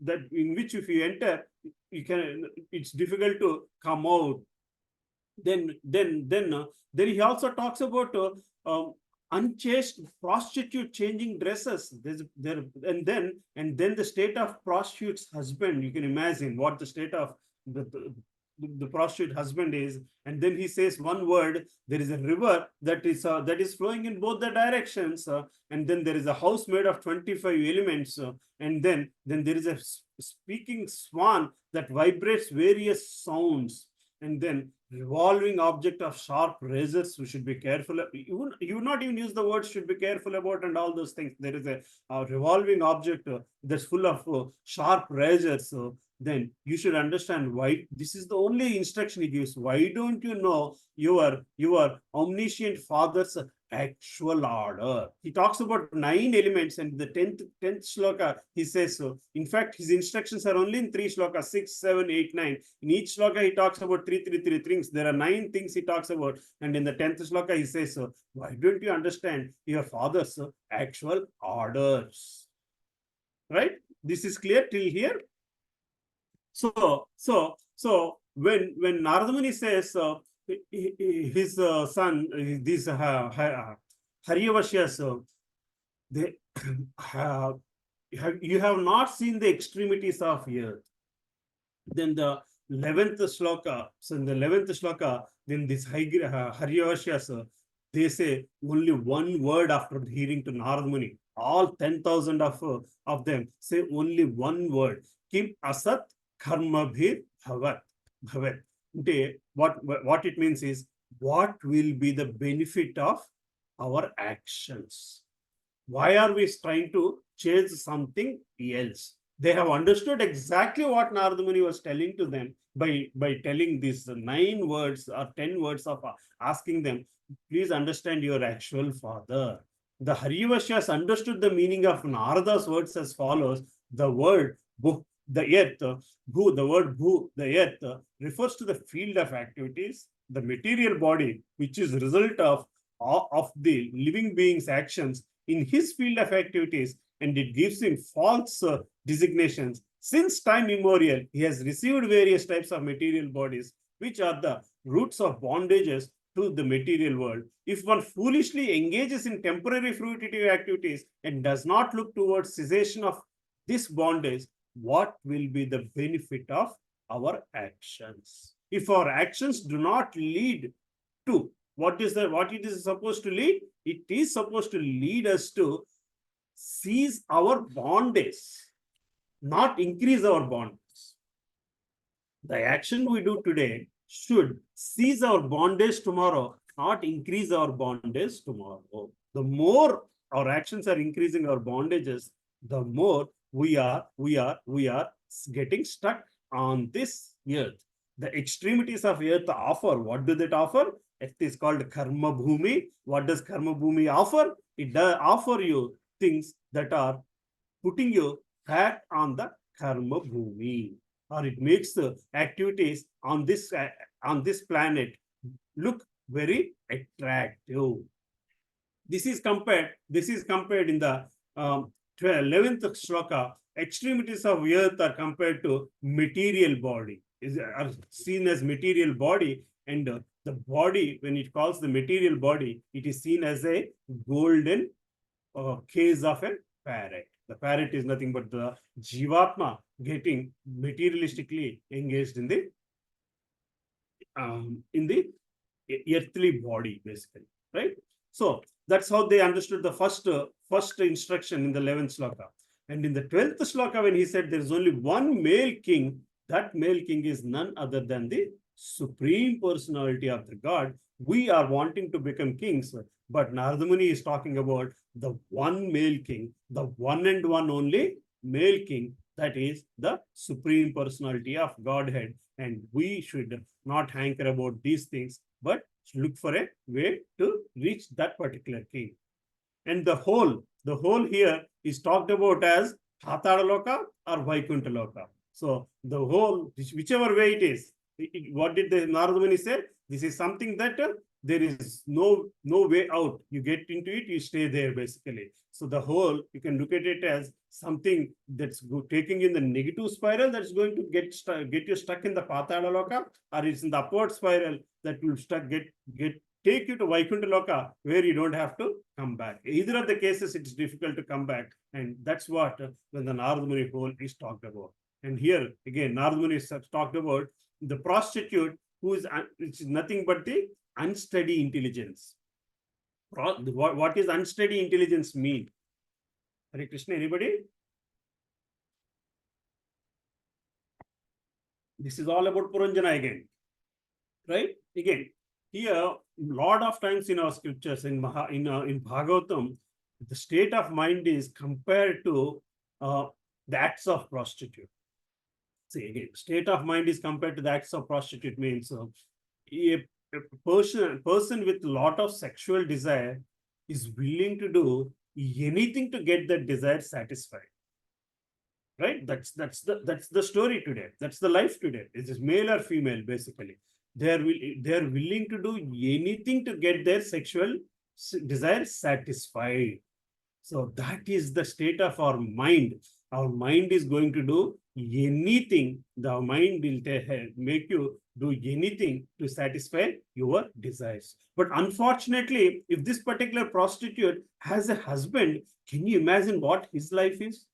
that in which if you enter, it's difficult to come out. Then he also talks about unchaste prostitute changing dresses. And then the state of prostitute's husband. You can imagine what the state of the prostitute husband is. And then he says one word. There is a river that is flowing in both the directions. And then there is a house made of 25 elements. And then there is a speaking swan that vibrates various sounds. And then revolving object of sharp razors, we should be careful. You would not even use the word should be careful about and all those things. There is a revolving object that's full of sharp razors. So then you should understand why. This is the only instruction he gives. Why don't you know your omniscient father's actual order. He talks about 9 elements, and the 10th shloka, he says so. In fact, his instructions are only in 3 shlokas, 6, 7, 8, 9. In each shloka, he talks about three things. There are 9 things he talks about. And in the 10th shloka, he says so. Why don't you understand your father's actual orders? Right? This is clear till here. So when Narada Muni says his son, these Haryavashyas, they you have not seen the extremities of earth. Then the 11th shloka, so in the 11th shloka, then this Haryavashyas, they say only one word after hearing to Narada Muni. All 10,000 of them say only one word. Kim asat karma bhir bhavat. What it means is, what will be the benefit of our actions? Why are we trying to change something else? They have understood exactly what Narada Muni was telling to them by telling these 9 words or 10 words of asking them, please understand your actual father. The Haryavashyas understood the meaning of Narada's words as follows. The word bhu, the earth, bhu, the word bhu, the earth, refers to the field of activities, the material body, which is result of the living being's actions in his field of activities, and it gives him false designations. Since time immemorial, he has received various types of material bodies, which are the roots of bondages to the material world. If one foolishly engages in temporary fruitive activities and does not look towards cessation of this bondage, what will be the benefit of our actions? If our actions do not lead to what it is supposed to lead? It is supposed to lead us to cease our bondage, not increase our bondage. The action we do today should cease our bondage tomorrow, not increase our bondage tomorrow. The more our actions are increasing our bondages, the more we are getting stuck on this earth. The extremities of earth offer. What do they offer? It is called karma bhumi. What does karma bhumi offer? It does offer you things that are putting you back on the karma bhumi, or it makes the activities on this planet look very attractive. This is compared in the 11th shloka. Extremities of earth are compared to material body, are seen as material body, and the body, when it calls the material body, it is seen as a golden case of a parrot. The parrot is nothing but the Jivatma getting materialistically engaged in the earthly body, basically, right? So that's how they understood the first instruction in the 11th shloka. And in the 12th shloka, when he said there is only one male king, that male king is none other than the Supreme Personality of the God. We are wanting to become kings, but Narada Muni is talking about the one male king, the one and one only male king, that is the Supreme Personality of Godhead. And we should not hanker about these things, but look for a way to reach that particular king. And the whole here is talked about as Hatharaloka or Vaikuntha Loka. So the whole, whichever way it is, what did the Narada Muni say? This is something that there is no way out. You get into it, you stay there, basically. So the whole, you can look at it as something that's taking in the negative spiral, that's going to get you stuck in the Patala Loka, or it's in the upward spiral that will take you to Vaikuntha Loka, where you don't have to come back. Either of the cases, it's difficult to come back. And that's what when the Narada Muni whole is talked about. And here, again, Narada Muni is talked about the prostitute, who is which is nothing but the unsteady intelligence. What is unsteady intelligence mean? Hare Krishna, anybody? This is all about Puranjana again, right? Again, here, lot of times in our scriptures, in Bhagavatam, the state of mind is compared to the acts of prostitute. See, again, state of mind is compared to the acts of prostitute means a person with a lot of sexual desire is willing to do anything to get that desire satisfied. Right? That's the story today. That's the life today. It is male or female, basically. They are willing to do anything to get their sexual desire satisfied. So that is the state of our mind. Our mind is going to do anything. The mind will make you do anything to satisfy your desires. But unfortunately, if this particular prostitute has a husband, can you imagine what his life is?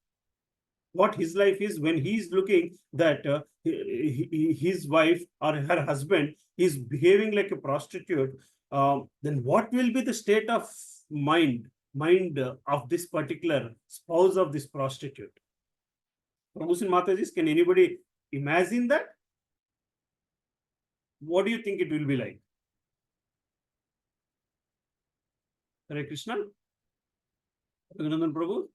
What his life is when he's looking that his wife or her husband is behaving like a prostitute, then what will be the state of mind of this particular spouse of this prostitute? Prabhu's and Matajis, can anybody imagine that? What do you think it will be like? Hare Krishna? Lilananda Prabhu?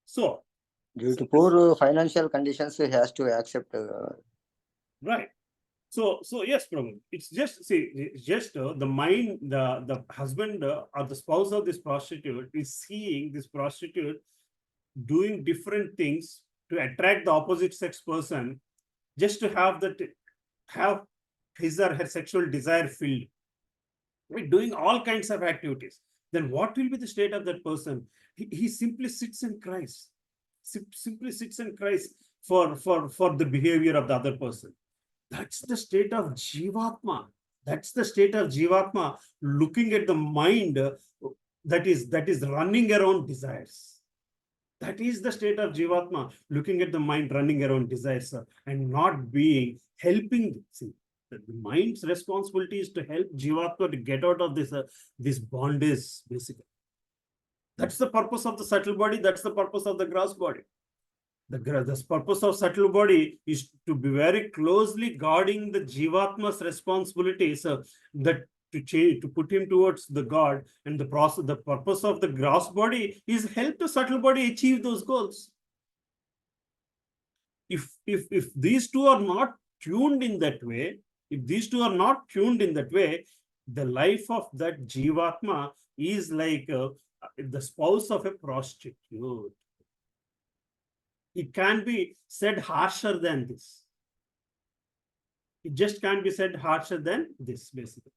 So, Due to poor financial conditions, he has to accept. right. So yes, Prabhu. It's just the mind, the husband or the spouse of this prostitute is seeing this prostitute doing different things to attract the opposite sex person, just to have his or her sexual desire filled. Right? Doing all kinds of activities. Then what will be the state of that person? He simply sits and cries. Simply sits and cries for the behavior of the other person. That's the state of Jivatma. That's the state of Jivatma looking at the mind that is running around desires. That is the state of Jivatma looking at the mind running around desires and not being helping. See, the mind's responsibility is to help Jivatma to get out of this bondage, basically. That's the purpose of the subtle body. That's the purpose of the gross body. The purpose of subtle body is to be very closely guarding the Jivatma's responsibilities, that to change, to put him towards the God, and the purpose of the gross body is help the subtle body achieve those goals. If these two are not tuned in that way, the life of that Jivatma is like the spouse of a prostitute. It can't be said harsher than this. It just can't be said harsher than this, basically.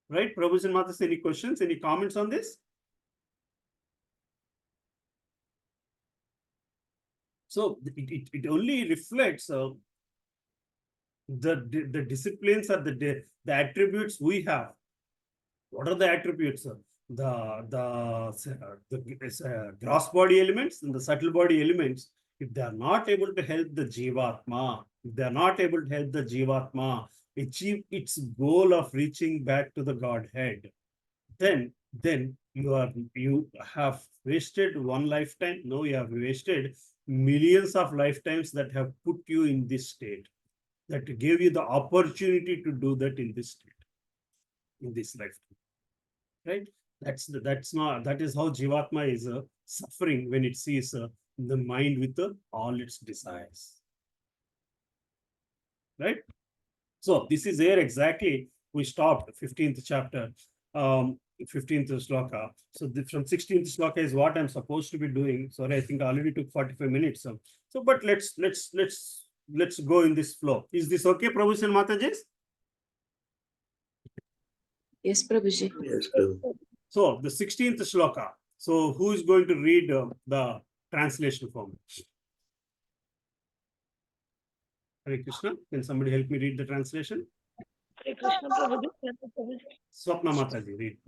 Right? Prabhu's and Matas, any questions, any comments on this? So it only reflects the disciplines or the attributes we have. What are the attributes? The gross body elements and the subtle body elements, if they are not able to help the Jivatma, achieve its goal of reaching back to the Godhead, then you have wasted one lifetime. No, you have wasted millions of lifetimes that have put you in this state, that gave you the opportunity to do that in this state, in this lifetime. Right? That is how Jivatma is suffering when it sees the mind with all its desires. Right? So this is where exactly we stopped 15th chapter, 15th sloka. So from 16th sloka is what I'm supposed to be doing. Sorry, I think I already took 45 minutes. So but let's go in this flow. Is this okay, Prabhu and Matajis? Yes, Prabhuji. Yes, Prabhu. So the 16th shloka. So who is going to read the translation for me? Hare Krishna. Can somebody help me read the translation? Hare Krishna Prabhuji. Swapna Mataji, read.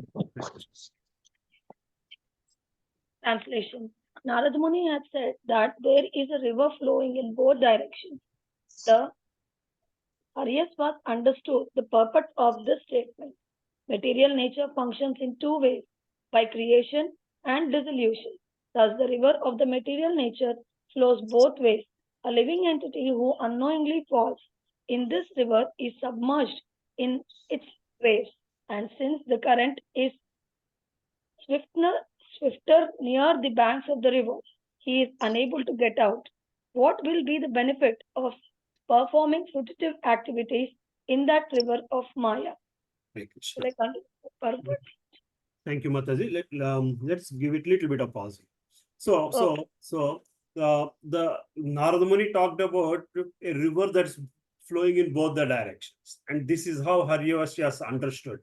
Translation. Narad Muni had said that there is a river flowing in both directions. The Aryasvas understood the purport of this statement. Material nature functions in two ways, by creation and dissolution. Thus, the river of the material nature flows both ways. A living entity who unknowingly falls in this river is submerged in its waves, and since the current is swifter near the banks of the river, he is unable to get out. What will be the benefit of performing fruitive activities in that river of Maya. Hare Krishna. Shall I continue? Purport? Thank you, Mataji. Let's give it a little bit of pause. So the Narada Muni talked about a river that's flowing in both the directions, and this is how Haryavasya understood.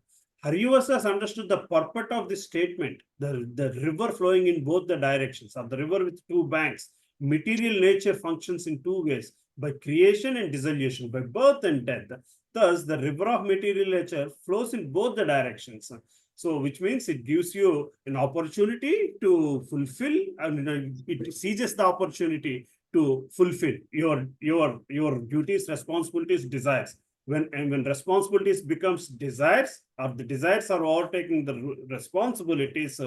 Haryavasya understood the purport of this statement: the river flowing in both the directions, or the river with two banks. Material nature functions in two ways: by creation and dissolution, by birth and death. Thus, the river of material nature flows in both the directions. So, which means it gives you an opportunity to fulfill, and it seizes the opportunity to fulfill your duties, responsibilities, desires. When responsibilities becomes desires, or the desires are overtaking the responsibilities,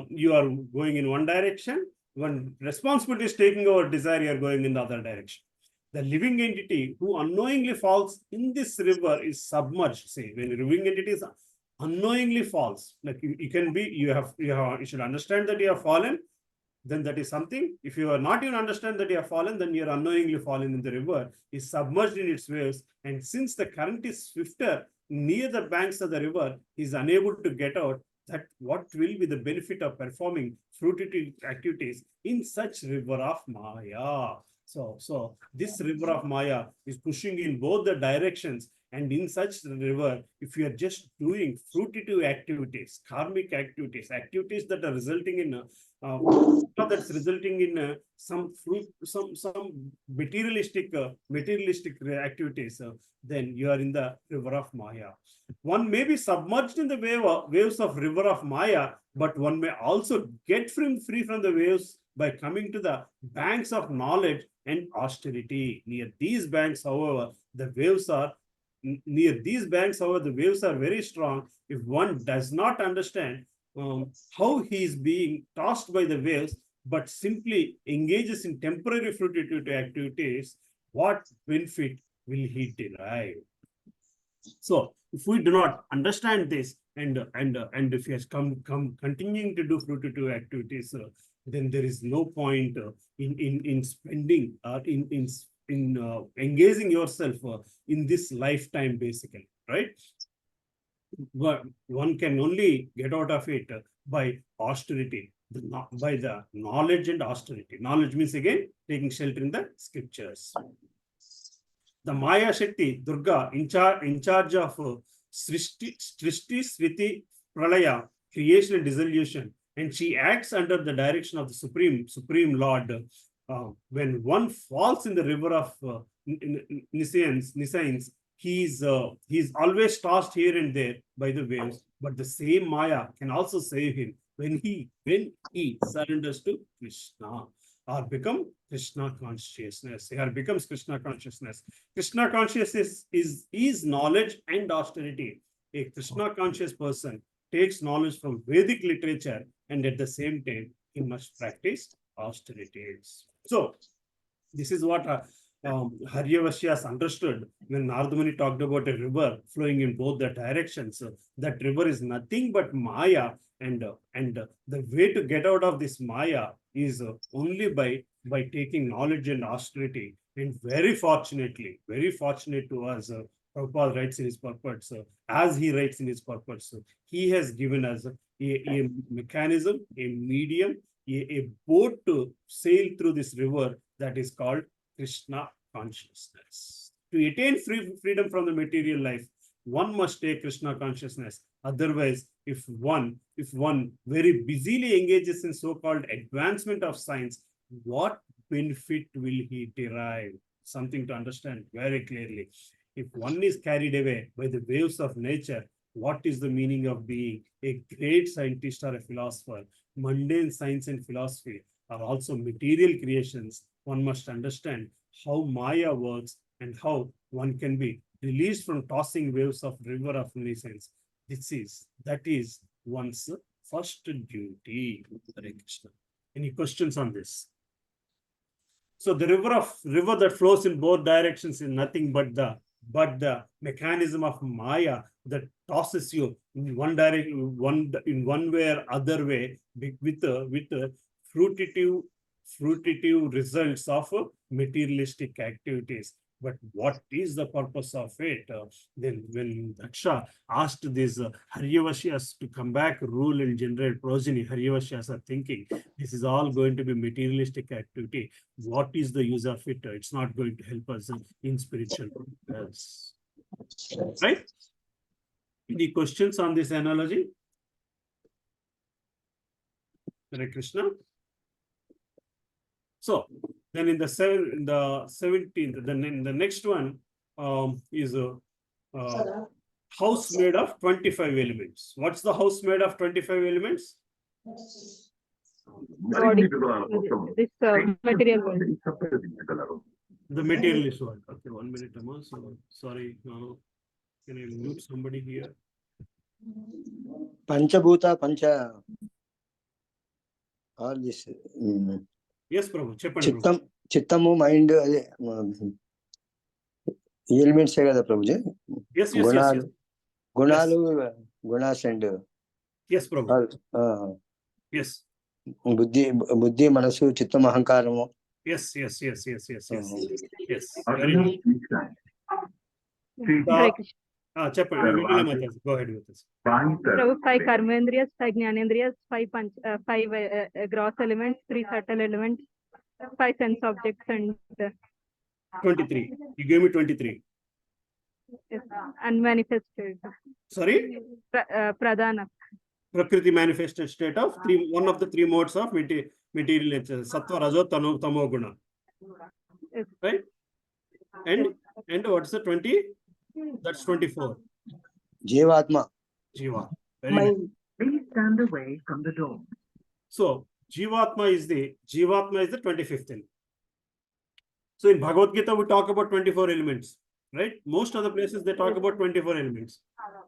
you are going in one direction. When responsibility is taking over desire, you are going in the other direction. The living entity who unknowingly falls in this river is submerged. See, when a living entity is unknowingly falls, like you can be, you should understand that you have fallen, then that is something. If you are not even understand that you have fallen, then you are unknowingly fallen in the river, is submerged in its waves. And since the current is swifter near the banks of the river, he is unable to get out. That what will be the benefit of performing fruitive activities in such river of Maya? So this river of Maya is pushing in both the directions. And in such river, if you are just doing fruitive activities, karmic activities, activities that are resulting in some fruit, some materialistic activities, then you are in the river of Maya. One may be submerged in the waves of river of Maya, but one may also get free from the waves by coming to the banks of knowledge and austerity. Near these banks, however, the waves are very strong. If one does not understand how he is being tossed by the waves, but simply engages in temporary fruitive activities, what benefit will he derive? So, if we do not understand this, and if he has continuing to do fruitive activities, then there is no point in spending or in engaging yourself in this lifetime, basically, right? But one can only get out of it by austerity, by the knowledge and austerity. Knowledge means, again, taking shelter in the scriptures. The Maya Shakti, Durga, in charge of Srishti, Smriti, Pralaya, creation and dissolution, and she acts under the direction of the Supreme Lord. When one falls in the river of Nisayans, he's always tossed here and there by the waves, but the same Maya can also save him when he surrenders to Krishna, or become Krishna consciousness. Here becomes Krishna consciousness. Krishna consciousness is knowledge and austerity. A Krishna conscious person takes knowledge from Vedic literature, and at the same time, he must practice austerities. So, this is what Haryavasyas understood when Narada Muni talked about a river flowing in both the directions. That river is nothing but Maya, and the way to get out of this Maya is only by taking knowledge and austerity. And very fortunate to us, Prabhupada writes in his purports, as he writes in his purports, he has given us a mechanism, a medium, a boat to sail through this river that is called Krishna consciousness. To attain freedom from the material life, one must take Krishna consciousness. Otherwise, if one very busily engages in so-called advancement of science, what benefit will he derive? Something to understand very clearly. If one is carried away by the waves of nature, what is the meaning of being a great scientist or a philosopher? Mundane science and philosophy are also material creations. One must understand how Maya works and how one can be released from tossing waves of river of innocence. That is one's first duty. Hare Krishna. Any questions on this? So the river that flows in both directions is nothing but the mechanism of Maya that tosses you in one direction, in one way or other way, with fruitive results of materialistic activities. But what is the purpose of it? Then when Daksha asked these Haryavashyas to come back, rule and generate progeny, Haryavashyas are thinking, this is all going to be materialistic activity. What is the use of it? It's not going to help us in spiritual progress. Right? Any questions on this analogy? Hare Krishna. So then in the 17th, then the next one is a house made of 25 elements. What's the house made of 25 elements? Body. This material world. The materialist world. Okay, 1 minute, Amma. So sorry, can I mute somebody here? Panchabhuta, Pancha. All this. Yes, Prabhu. Cheppandi, Prabhu. Chittamu, mind, elements కదా Prabhuji. Yes. గుణాలు, gunas and Yes, Prabhu. Yes. బుద్ధి, మనసు, చిత్తం, అహంకారము. Yes. Yes. Hare Krishna. Cheppandi. Go ahead with this. Prabhu, 5 karmendriyas, 5 jnanendriyas, 5 gross elements, 3 subtle elements, 5 sense objects, and 23. You gave me 23. unmanifested. Sorry? Pradhana. Prakriti manifested state of one of the 3 modes of material nature. Sattva, Rajo, Tamo, Guna. Yes. Right? And what's the 20? That's 24. జీవాత్మ. Jiva. Very good. Please stand away from the door. So Jivatma is the 25th element. So in Bhagavad Gita we talk about 24 elements, right? Most of the places they talk about 24 elements.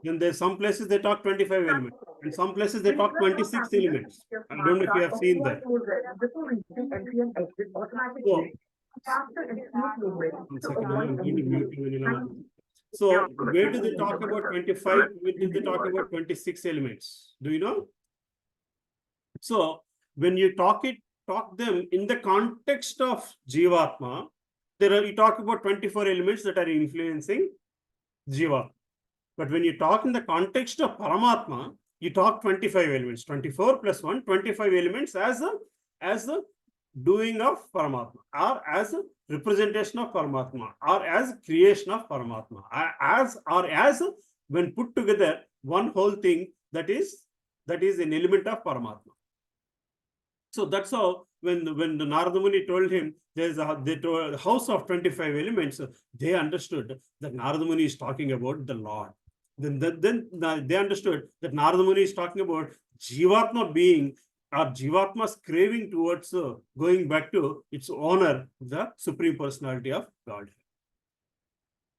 Then there's some places they talk 25 elements. In some places they talk 26 elements. I don't know if you have seen that. One second, I'm going to mute you, Lilananda. So where do they talk about 25? Where do they talk about 26 elements? Do you know? So when you talk them in the context of Jivatma, you talk about 24 elements that are influencing Jiva. But when you talk in the context of Paramatma, you talk 25 elements, 24 plus 1, 25 elements as the doing of Paramatma, or as a representation of Paramatma, or as creation of Paramatma, as when put together one whole thing that is an element of Paramatma. So that's how when the Narada Muni told him there's a house of 25 elements, they understood that Narada Muni is talking about the Lord. Then they understood that Narada Muni is talking about Jivatma being, or Jivatma's craving towards going back to its owner, the Supreme Personality of God.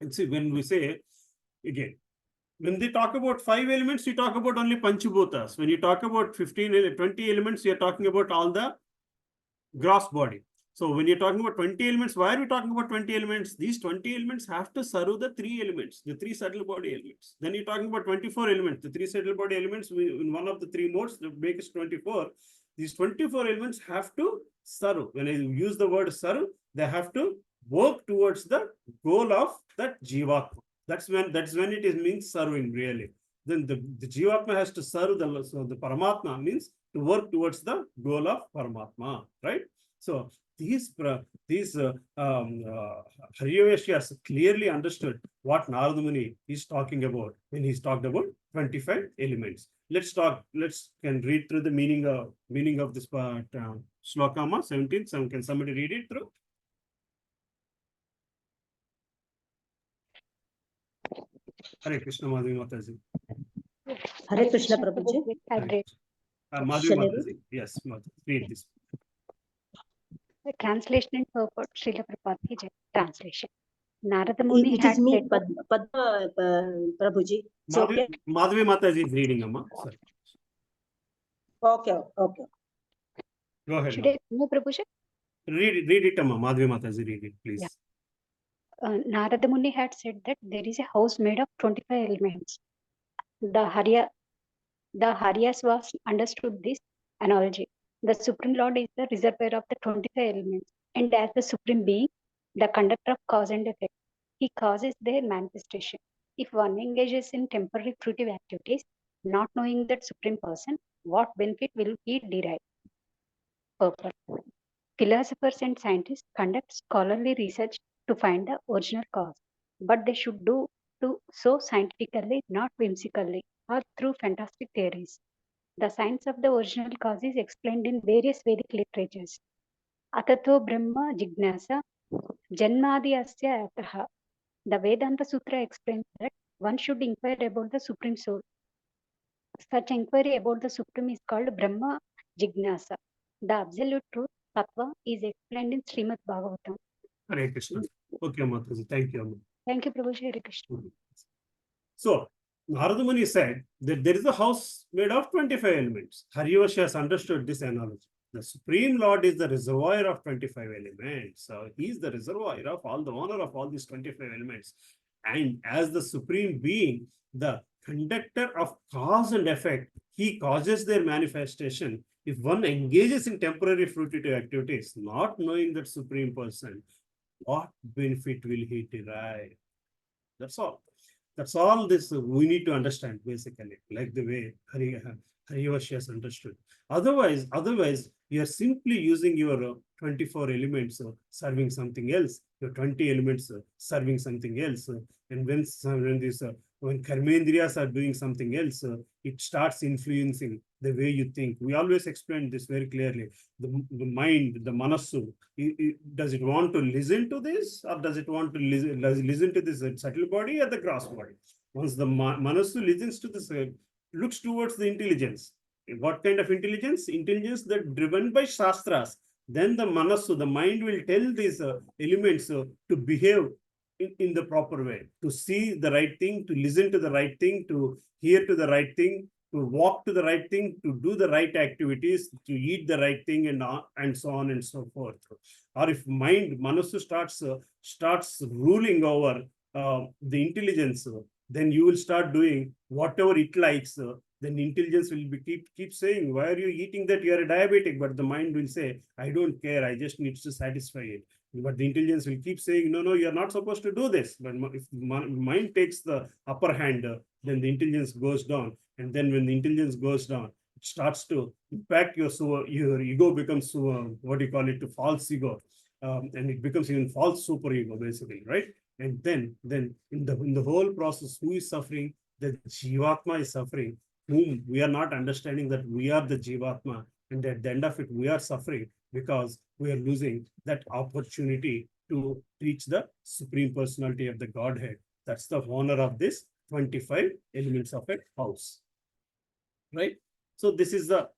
And see, when we say again, when they talk about 5 elements, you talk about only Panchabhutas. When you talk about 20 elements, you're talking about all the gross body. So when you're talking about 20 elements, why are we talking about 20 elements? These 20 elements have to serve the 3 elements, the 3 subtle body elements. Then you're talking about 24 elements, the 3 subtle body elements in one of the 3 modes, the make is 24. These 24 elements have to serve. When I use the word serve, they have to work towards the goal of that Jivatma. That's when it means serving really. Then the Jivatma has to serve the Paramatma means to work towards the goal of Paramatma, right? So these Haryavashyas clearly understood what Narada Muni is talking about when he's talked about 25 elements. Can read through the meaning of this part, Slokama 17. Can somebody read it through? Hare Krishna, Madhvi Mataji. Hare Krishna Prabhuji. Madhvi Mataji, yes, read this. The translation and purport, Srila Prabhupada ki Jai. Translation. Narada Muni It had is me, said, Padma Prabhuji. So, okay. Madhvi Mataji is reading, Amma. Sorry. Okay. Go ahead. Should I know, Prabhuji? Read it, Amma. Madhvi Mataji, read it, please. Yeah. Narada Muni had said that there is a house made of 25 elements. The Haryas was understood this analogy. The Supreme Lord is the reservoir of the 25 elements, and as the Supreme Being, the conductor of cause and effect. he causes their manifestation. If one engages in temporary fruitive activities, not knowing that Supreme Person, what benefit will he derive? Purpose. Philosophers and scientists conduct scholarly research to find the original cause, but they should do so scientifically, not whimsically or through fantastic theories. The science of the original cause is explained in various Vedic literatures. Atato Brahma Jignasa Janmadi Asya Ataha. The Vedanta Sutra explains that one should inquire about the Supreme Soul. Such inquiry about the Supreme is called Brahma Jignasa. The absolute truth, Tattva, is explained in Srimad Bhagavatam. Hare Krishna. Okay, Mataji. Thank you, Amma. Thank you, Prabhuji. Hare Krishna. So, Narada Muni said that there is a house made of 25 elements. Haryavashi has understood this analogy. The Supreme Lord is the reservoir of 25 elements. So, he is the reservoir of all the honor of all these 25 elements. And as the Supreme Being, the conductor of cause and effect, he causes their manifestation. If one engages in temporary fruitive activities, not knowing that Supreme Person, what benefit will he derive? That's all. That's all this we need to understand, basically, like the way Haryavashi has understood. Otherwise, you are simply using your 24 elements serving something else, your 20 elements serving something else. And when Karmendriyas are doing something else, it starts influencing the way you think. We always explain this very clearly. The mind, the manasu, does it want to listen to this, or does it want to listen to this subtle body or the gross body? Once the manasu listens to this, looks towards the intelligence. What kind of intelligence? Intelligence that driven by shastras. Then the manasu, the mind, will tell these elements to behave in the proper way, to see the right thing, to listen to the right thing, to hear to the right thing, to walk to the right thing, to do the right activities, to eat the right thing, and so on and so forth. Or if mind, manasu starts ruling over the intelligence, then you will start doing whatever it likes. Then intelligence will be keep saying, why are you eating that? You are a diabetic. But the mind will say, I don't care. I just need to satisfy it. But the intelligence will keep saying, no, you're not supposed to do this. But if mind takes the upper hand, then the intelligence goes down. And then when the intelligence goes down, it starts to impact your ego becomes, what do you call it, to false ego. And it becomes even false super ego, basically, right? And then in the whole process, who is suffering? The Jivatma is suffering, whom we are not understanding that we are the Jivatma. And at the end of it, we are suffering because we are losing that opportunity to reach the Supreme Personality of the Godhead. That's the honor of this 25 elements of a house. Right? So this is the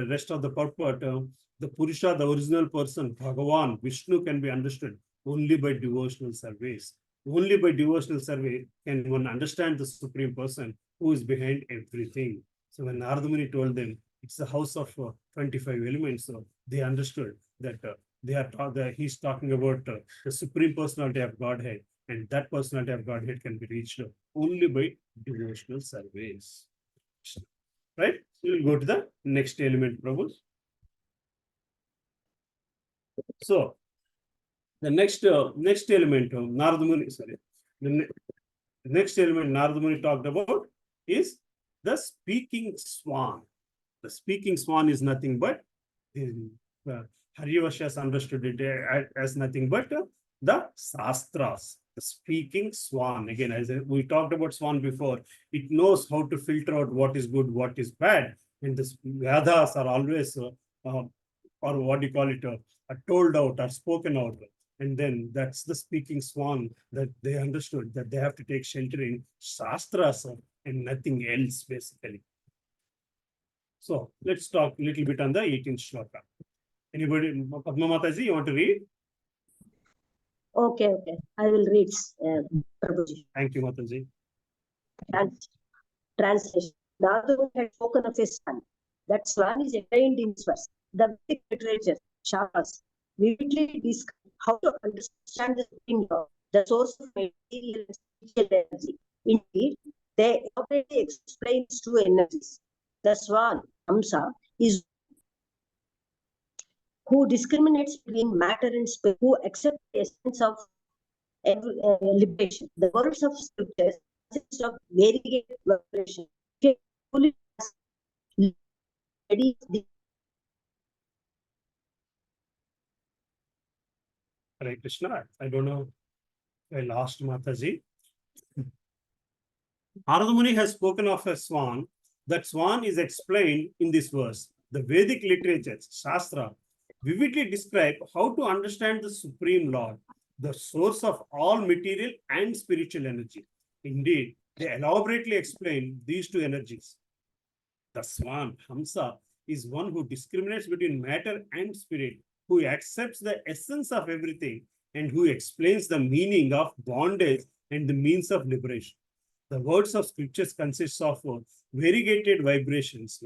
rest of the purport. The Purusha, the original person, Bhagavan, Vishnu, can be understood only by devotional service. Only by devotional service can one understand the Supreme Person who is behind everything. So when Narada Muni told them it's the house of 25 elements, so they understood that he's talking about the Supreme Personality of Godhead, and that Personality of Godhead can be reached only by devotional service. Right? We will go to the next element, Prabhu. So the next element, Narada Muni, the next element Narada Muni talked about is the speaking swan. The speaking swan is nothing but, Haryavashi has understood it as nothing but the Shastras. The speaking swan. Again, as we talked about swan before, it knows how to filter out what is good, what is bad. And the Vedas are always, or what do you call it, are told out, are spoken out. And then that's the speaking swan that they understood that they have to take shelter in Shastras and nothing else, basically. So let's talk a little bit on the 18th shloka. Anybody, Padma Mataji, you want to read? Okay. I will read, Prabhuji. Thank you, Mataji. Translation. Narada had spoken of a swan. That swan is explained in this verse. The Vedic literature, Shastras, vividly describe how to understand the Supreme Law, the source of material and spiritual energy. Indeed, they already explain two energies. The swan, Hamsa, is who discriminates between matter and spirit, who accepts the liberation. The words of scriptures consist of variegated vibration. Fully ready the Hare Krishna. I don't know. I lost Mataji. Narada Muni has spoken of a swan. That swan is explained in this verse. The Vedic literatures, Shastra, vividly describe how to understand the Supreme Lord, the source of all material and spiritual energy. Indeed, they elaborately explain these two energies. The swan, Hamsa, is one who discriminates between matter and spirit, who accepts the essence of everything, and who explains the meaning of bondage and the means of liberation. The words of scriptures consists of variegated vibrations.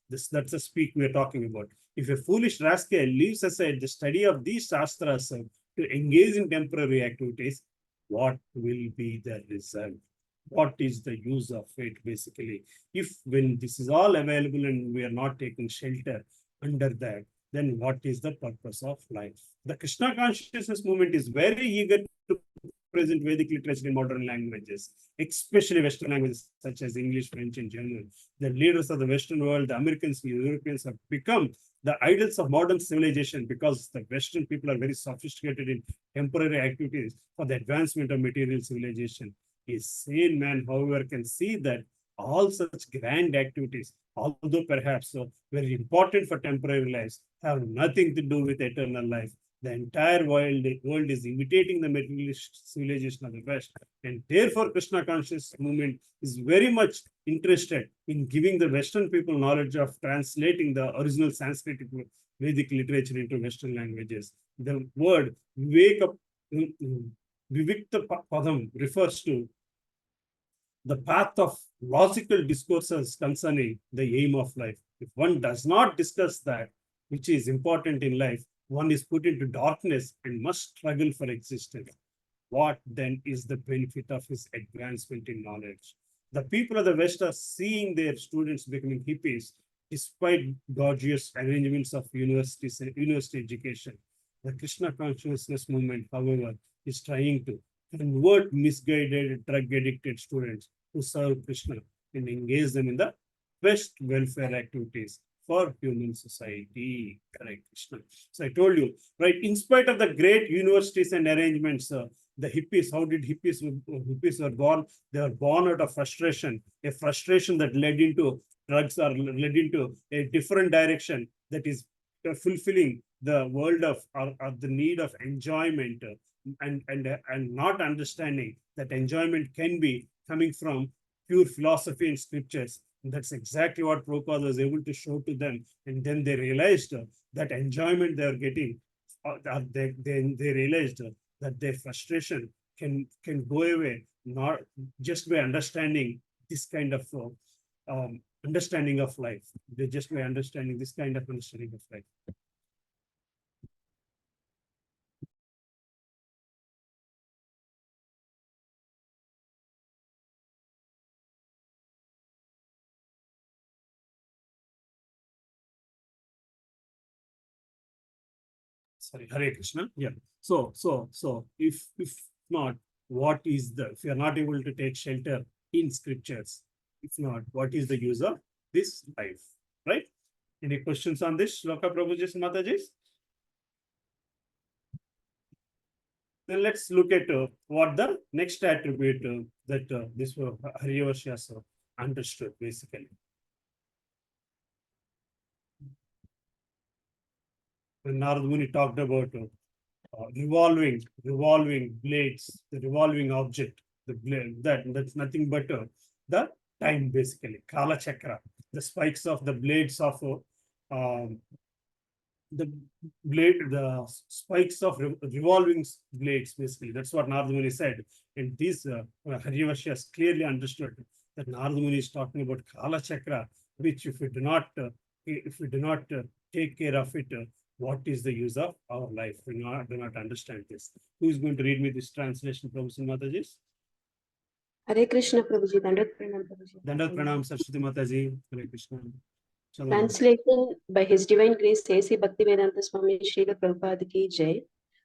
That's the speak we are talking about. If a foolish rascal leaves aside the study of these shastras to engage in temporary activities, what will be the result? What is the use of it, basically? If when this is all available and we are not taking shelter under that, then what is the purpose of life? The Krishna consciousness movement is very eager to present Vedic literature in modern languages, especially Western languages such as English, French, and German. The leaders of the Western world, the Americans, the Europeans, have become the idols of modern civilization because the Western people are very sophisticated in temporary activities for the advancement of material civilization. A sane man, however, can see that all such grand activities, although perhaps very important for temporary lives, have nothing to do with eternal life. The entire world is imitating the materialist civilization of the West, and therefore Krishna conscious movement is very much interested in giving the Western people knowledge of translating the original Sanskrit Vedic literature into Western languages. The word Vivikta Padam refers to the path of logical discourses concerning the aim of life. If one does not discuss that which is important in life, one is put into darkness and must struggle for existence. What then is the benefit of his advancement in knowledge? The people of the West are seeing their students becoming hippies despite gorgeous arrangements of universities and university education. The Krishna consciousness movement, however, is trying to convert misguided, drug-addicted students who serve Krishna and engage them in the best welfare activities for human society. Correct, Krishna. So I told you, right, in spite of the great universities and arrangements, the hippies, how did hippies were born? They were born out of frustration, a frustration that led into drugs or led into a different direction that is fulfilling the world of or the need of enjoyment and not understanding that enjoyment can be coming from pure philosophy and scriptures. And that's exactly what Prabhupada was able to show to them. And then they realized that enjoyment they are getting, they realized that their frustration can go away, not just by understanding this kind of understanding of life. They just by understanding this kind of understanding of life. Sorry, Hare Krishna. Yeah. So if not, what is if you are not able to take shelter in scriptures, if not, what is the use of this life? Right? Any questions on this, Shloka Prabhuji's Mataji's? Then let's look at what the next attribute that this Hariyavasyas understood basically. When Narada Muni talked about revolving blades, the revolving object, the blade, that's nothing but the time basically, Kala Chakra, the spikes of the blades of the spikes of revolving blades basically. That's what Narada Muni said. And these Hariyavasyas clearly understood that Narada Muni is talking about Kala Chakra, which if we do not take care of it, what is the use of our life? We do not understand this. Who is going to read me this translation, Prabhuji Mataji? Hare Krishna, Prabhuji. Dandat Pranam, Prabhuji. Dandat Pranam, Saraswati Mataji. Hare Krishna. Translation by His Divine Grace, A.C. Bhaktivedanta Swami Srila Prabhupada Ki Jai.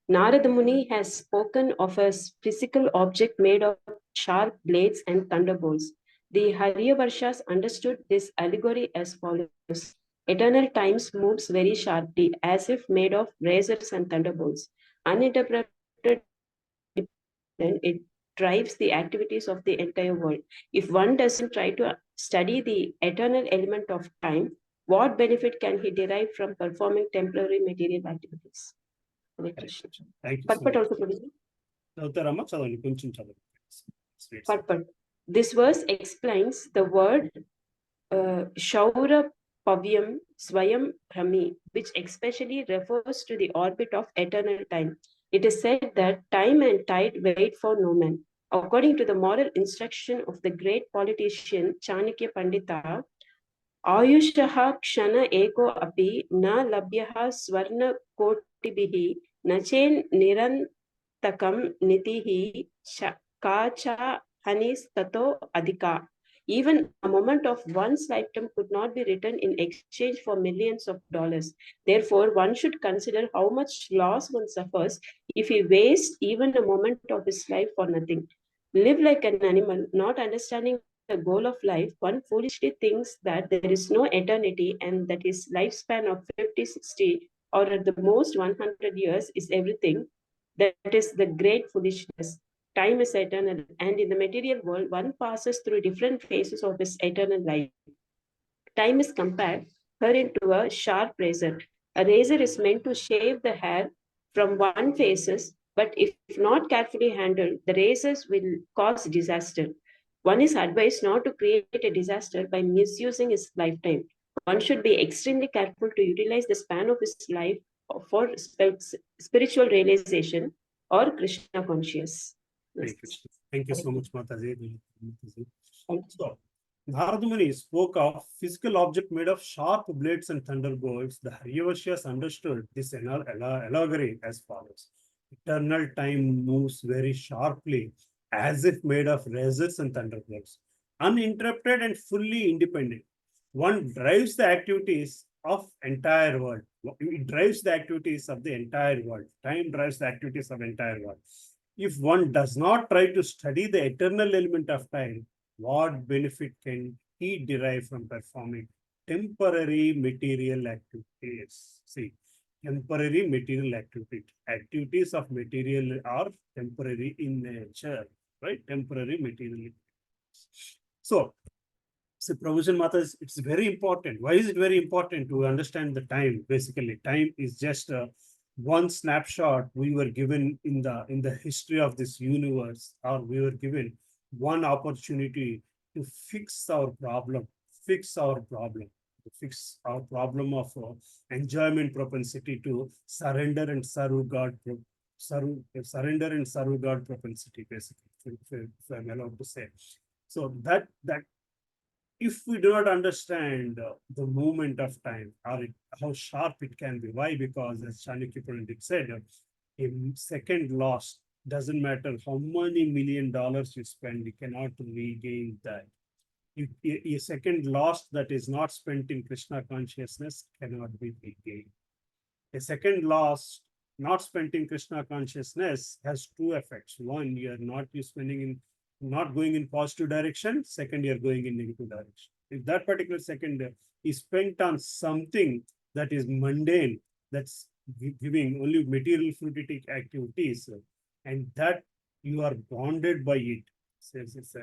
Narada Muni has spoken of a physical object made of sharp blades and thunderbolts. The Haryavarshas understood this allegory as follows. Eternal time moves very sharply, as if made of razors and thunderbolts. Uninterpreted, it drives the activities of the entire world. If one doesn't try to study the eternal element of time, what benefit can he derive from performing temporary material activities? Hare Krishna. Thank you so Purport much. also, Prabhuji. చదువుతారమ్మా చదవండి కొంచెం చదవండి. Purport. This verse explains the word Shaura Pavyam Swayam Brahmi, which especially refers to the orbit of eternal time. It is said that time and tide wait for no man. According to the moral instruction of the great politician Chanakya Pandita, Ayushaha Kshana Eko Api Na Labhyaha Swarna Kotibhihi Nachen Nirantakam Nitihi Kacha Hanis Tato Adhika. Even a moment of one's lifetime could not be written in exchange for millions of dollars. Therefore, one should consider how much loss one suffers if he wastes even a moment of his life for nothing. Live like an animal, not understanding the goal of life, one foolishly thinks that there is no eternity and that his lifespan of 50, 60, or at the most 100 years is everything. That is the great foolishness. Time is eternal, and in the material world, one passes through different phases of his eternal life. Time is compared herein to a sharp razor. A razor is meant to shave the hair from one faces, but if not carefully handled, the razors will cause disaster. One is advised not to create a disaster by misusing his lifetime. One should be extremely careful to utilize the span of his life for spiritual realization or Krishna conscious. Thank you so much, Mataji. So, Narada Muni spoke of physical object made of sharp blades and thunderbolts. The Haryavarshas understood this allegory as follows. Eternal time moves very sharply, as if made of razors and thunderbolts. Uninterrupted and fully independent. One drives the activities of entire world. It drives the activities of the entire world. Time drives the activities of entire world. If one does not try to study the eternal element of time, what benefit can he derive from performing temporary material activities? See, temporary material activities of material are temporary in nature, right? Temporary material. So, provision matters. It's very important. Why is it very important to understand the time? Basically, time is just one snapshot we were given in the history of this universe, or we were given one opportunity to fix our problem of enjoyment propensity to surrender and serve God, surrender and serve God propensity, basically, if I'm allowed to say. So that if we do not understand the movement of time, or how sharp it can be, why? Because as Chanakya Pandit said, a second lost, doesn't matter how many $1 million you spend, you cannot regain that. A second lost that is not spent in Krishna consciousness cannot be regained. A second lost not spent in Krishna consciousness has two effects. One, you're not going in positive direction. Second, you're going in negative direction. If that particular second is spent on something that is mundane, that's giving only material fruitive activities, and that you are bonded by it.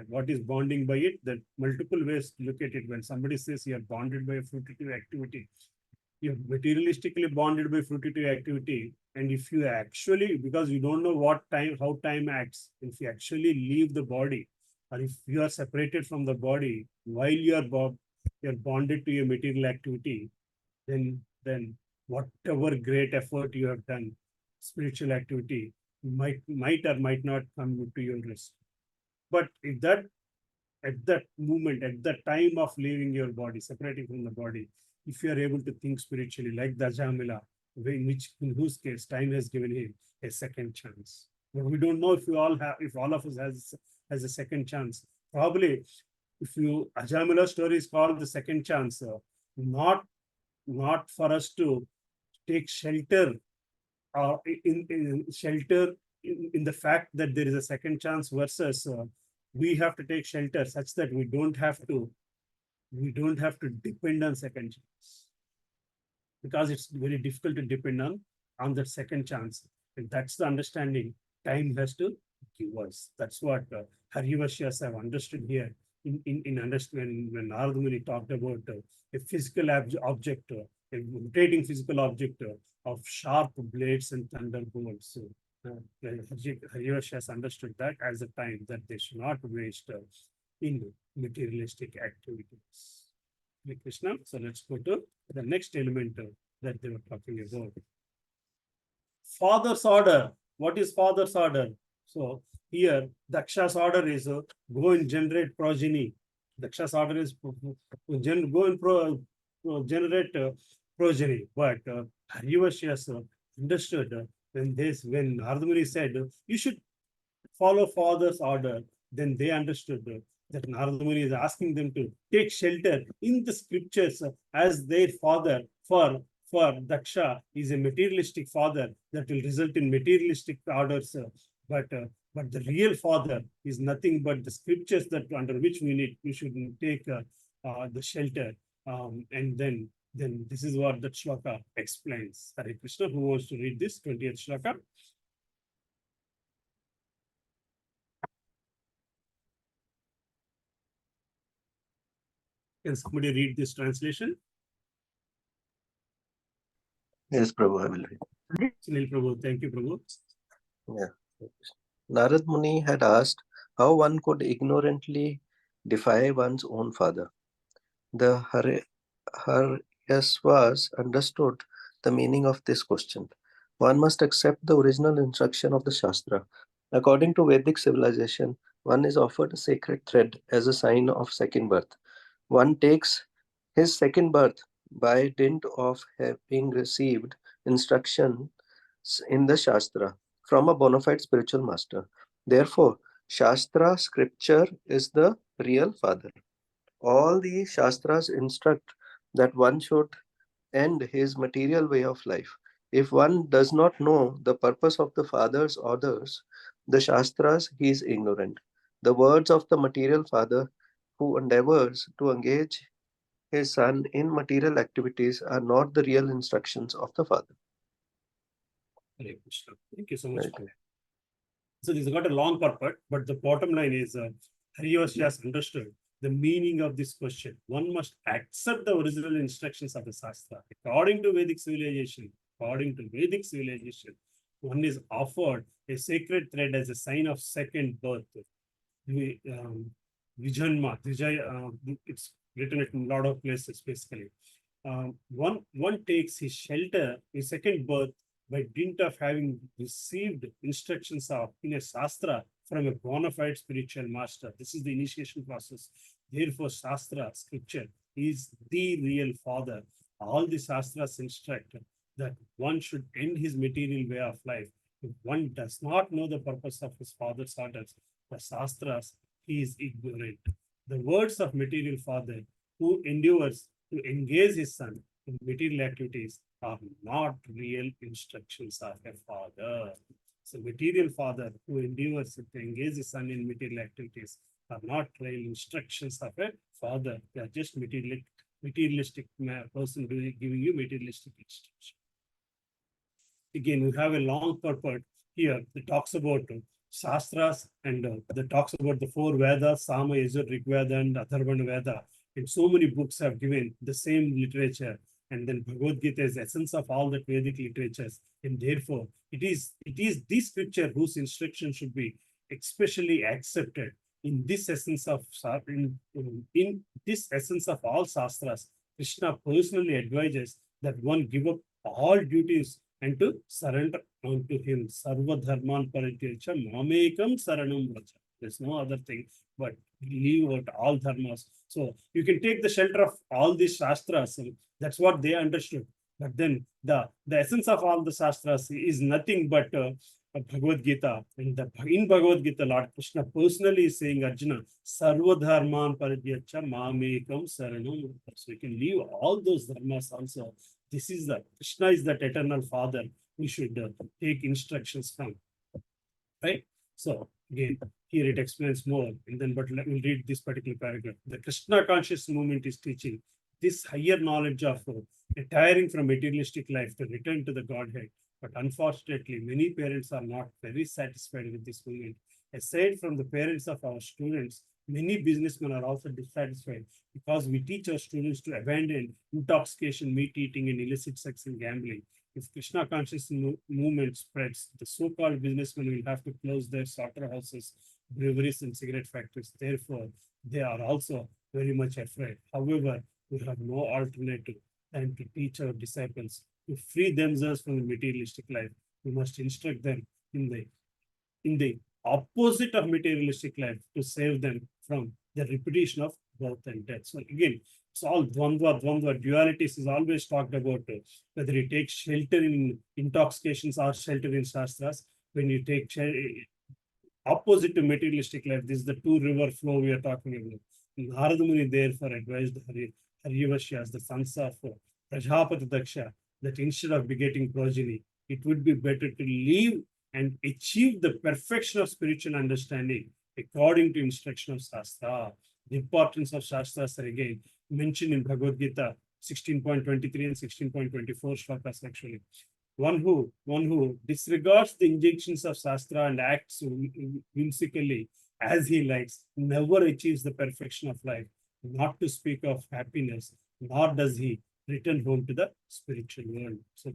What is bonding by it? That multiple ways to look at it. When somebody says you are bonded by a fruitive activity, you're materialistically bonded by fruitive activity. And if you actually, because you don't know how time acts, if you actually leave the body, or if you are separated from the body while you're bonded to your material activity, then whatever great effort you have done, spiritual activity, might or might not come to your rest. But if that at that moment, at the time of leaving your body, separating from the body, if you are able to think spiritually, like the Jamila, in whose case time has given him a second chance. But we don't know if all of us has a second chance. Probably, if Ajamila story is called the second chance, not for us to take shelter in shelter in the fact that there is a second chance versus we have to take shelter such that we don't have to depend on second chance, because it's very difficult to depend on that second chance. And that's the understanding time has to give us. That's what Harivashyas have understood here in understanding when Narada Muni talked about a physical object, a rotating physical object of sharp blades and thunderbolts. So Harivashyas understood that as a time that they should not waste in materialistic activities. Hare Krishna. So let's go to the next element that they were talking about. Father's order. What is father's order? So here Daksha's order is go and generate progeny. Daksha's order is go and generate progeny. But Harivashyas understood when Narada Muni said you should follow father's order, then they understood that Narada Muni is asking them to take shelter in the scriptures as their father. For Daksha is a materialistic father that will result in materialistic orders, but the real father is nothing but the scriptures that under which we should take the shelter, and then this is what that shloka explains. Hare Krishna. Who wants to read this 20th shloka? Can somebody read this translation? Yes, Prabhu, I will read. Sunil Prabhu, thank you, Prabhu. Yeah. Narad Muni had asked how one could ignorantly defy one's own father. The Haryasvas understood the meaning of this question. One must accept the original instruction of the Shastra. According to Vedic civilization, one is offered a sacred thread as a sign of second birth. One takes his second birth by dint of having received instructions in the Shastra from a bona fide spiritual master. Therefore, Shastra scripture is the real father. All the Shastras instruct that one should end his material way of life. If one does not know the purpose of the father's orders, the Shastras, he is ignorant. The words of the material father who endeavors to engage his son in material activities are not the real instructions of the father. Hare Krishna. Thank you so much. Right. So this has got a long purport, but the bottom line is Harivashyas understood the meaning of this question. One must accept the original instructions of the Shastra. According to Vedic civilization, one is offered a sacred thread as a sign of second birth. Vijanma, it's written in a lot of places basically. One takes his shelter, his second birth, by dint of having received instructions in a Shastra from a bona fide spiritual master. This is the initiation process. Therefore, Shastra, scripture, is the real father. All the Shastras instruct that one should end his material way of life. If one does not know the purpose of his father's orders, the Shastras, he is ignorant. The words of material father who endeavors to engage his son in material activities are not real instructions of a father. So material father who endeavors to engage his son in material activities are not real instructions of a father. They are just materialistic person giving you materialistic instruction. Again, we have a long purport here that talks about Shastras and that talks about the four Vedas, Sama, Yajur, Rig Veda, and Atharvana Veda. And so many books have given the same literature. And then Bhagavad Gita is the essence of all the Vedic literatures. And therefore, it is this scripture whose instruction should be especially accepted in this essence of in this essence of all Shastras. Krishna personally advises that one give up all duties and to surrender unto him. Sarva dharman parityaja mamekam saranam vraja. There's no other thing but leave out all dharmas. So you can take the shelter of all these Shastras. That's what they understood. But then the essence of all the Shastras is nothing but Bhagavad Gita. And in Bhagavad Gita, Lord Krishna personally is saying, Arjuna, Sarva dharman parityaja mamekam saranam vraja. So you can leave all those dharmas also. This is Krishna is that eternal father we should take instructions from. Right? So again, here it explains more, and then but let me read this particular paragraph. The Krishna conscious movement is teaching this higher knowledge of retiring from materialistic life to return to the Godhead. But unfortunately, many parents are not very satisfied with this movement. Aside from the parents of our students, many businessmen are also dissatisfied because we teach our students to abandon intoxication, meat eating, and illicit sex and gambling. If Krishna consciousness movement spreads, the so-called businessmen will have to close their slaughterhouses, breweries, and cigarette factories. Therefore, they are also very much afraid. However, we have no alternative than to teach our disciples to free themselves from the materialistic life. We must instruct them in the opposite of materialistic life to save them from the repetition of birth and death. So again, it's all dvandva, dualities is always talked about, whether you take shelter in intoxications or shelter in shastras. When you take opposite to materialistic life, this is the two river flow we are talking about. Narada Muni therefore advised Haryavashyas, the sons of Prajapati Daksha, that instead of begetting progeny, it would be better to live and achieve the perfection of spiritual understanding according to instruction of Shastra. The importance of Shastras are again mentioned in Bhagavad Gita 16.23 and 16.24 shlokas actually. One who disregards the injunctions of Shastra and acts whimsically as he likes never achieves the perfection of life, not to speak of happiness, nor does he return home to the spiritual world. So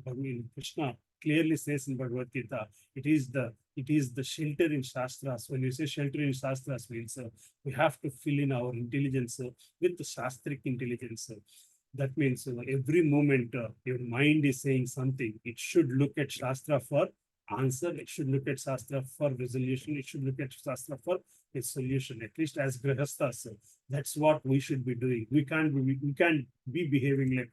Krishna clearly says in Bhagavad Gita, it is the shelter in Shastras. When you say shelter in Shastras means we have to fill in our intelligence with the Shastric intelligence. That means every moment your mind is saying something, it should look at Shastra for answer, it should look at Shastra for resolution, it should look at Shastra for a solution, at least as Grihasthas. That's what we should be doing. We can't be behaving like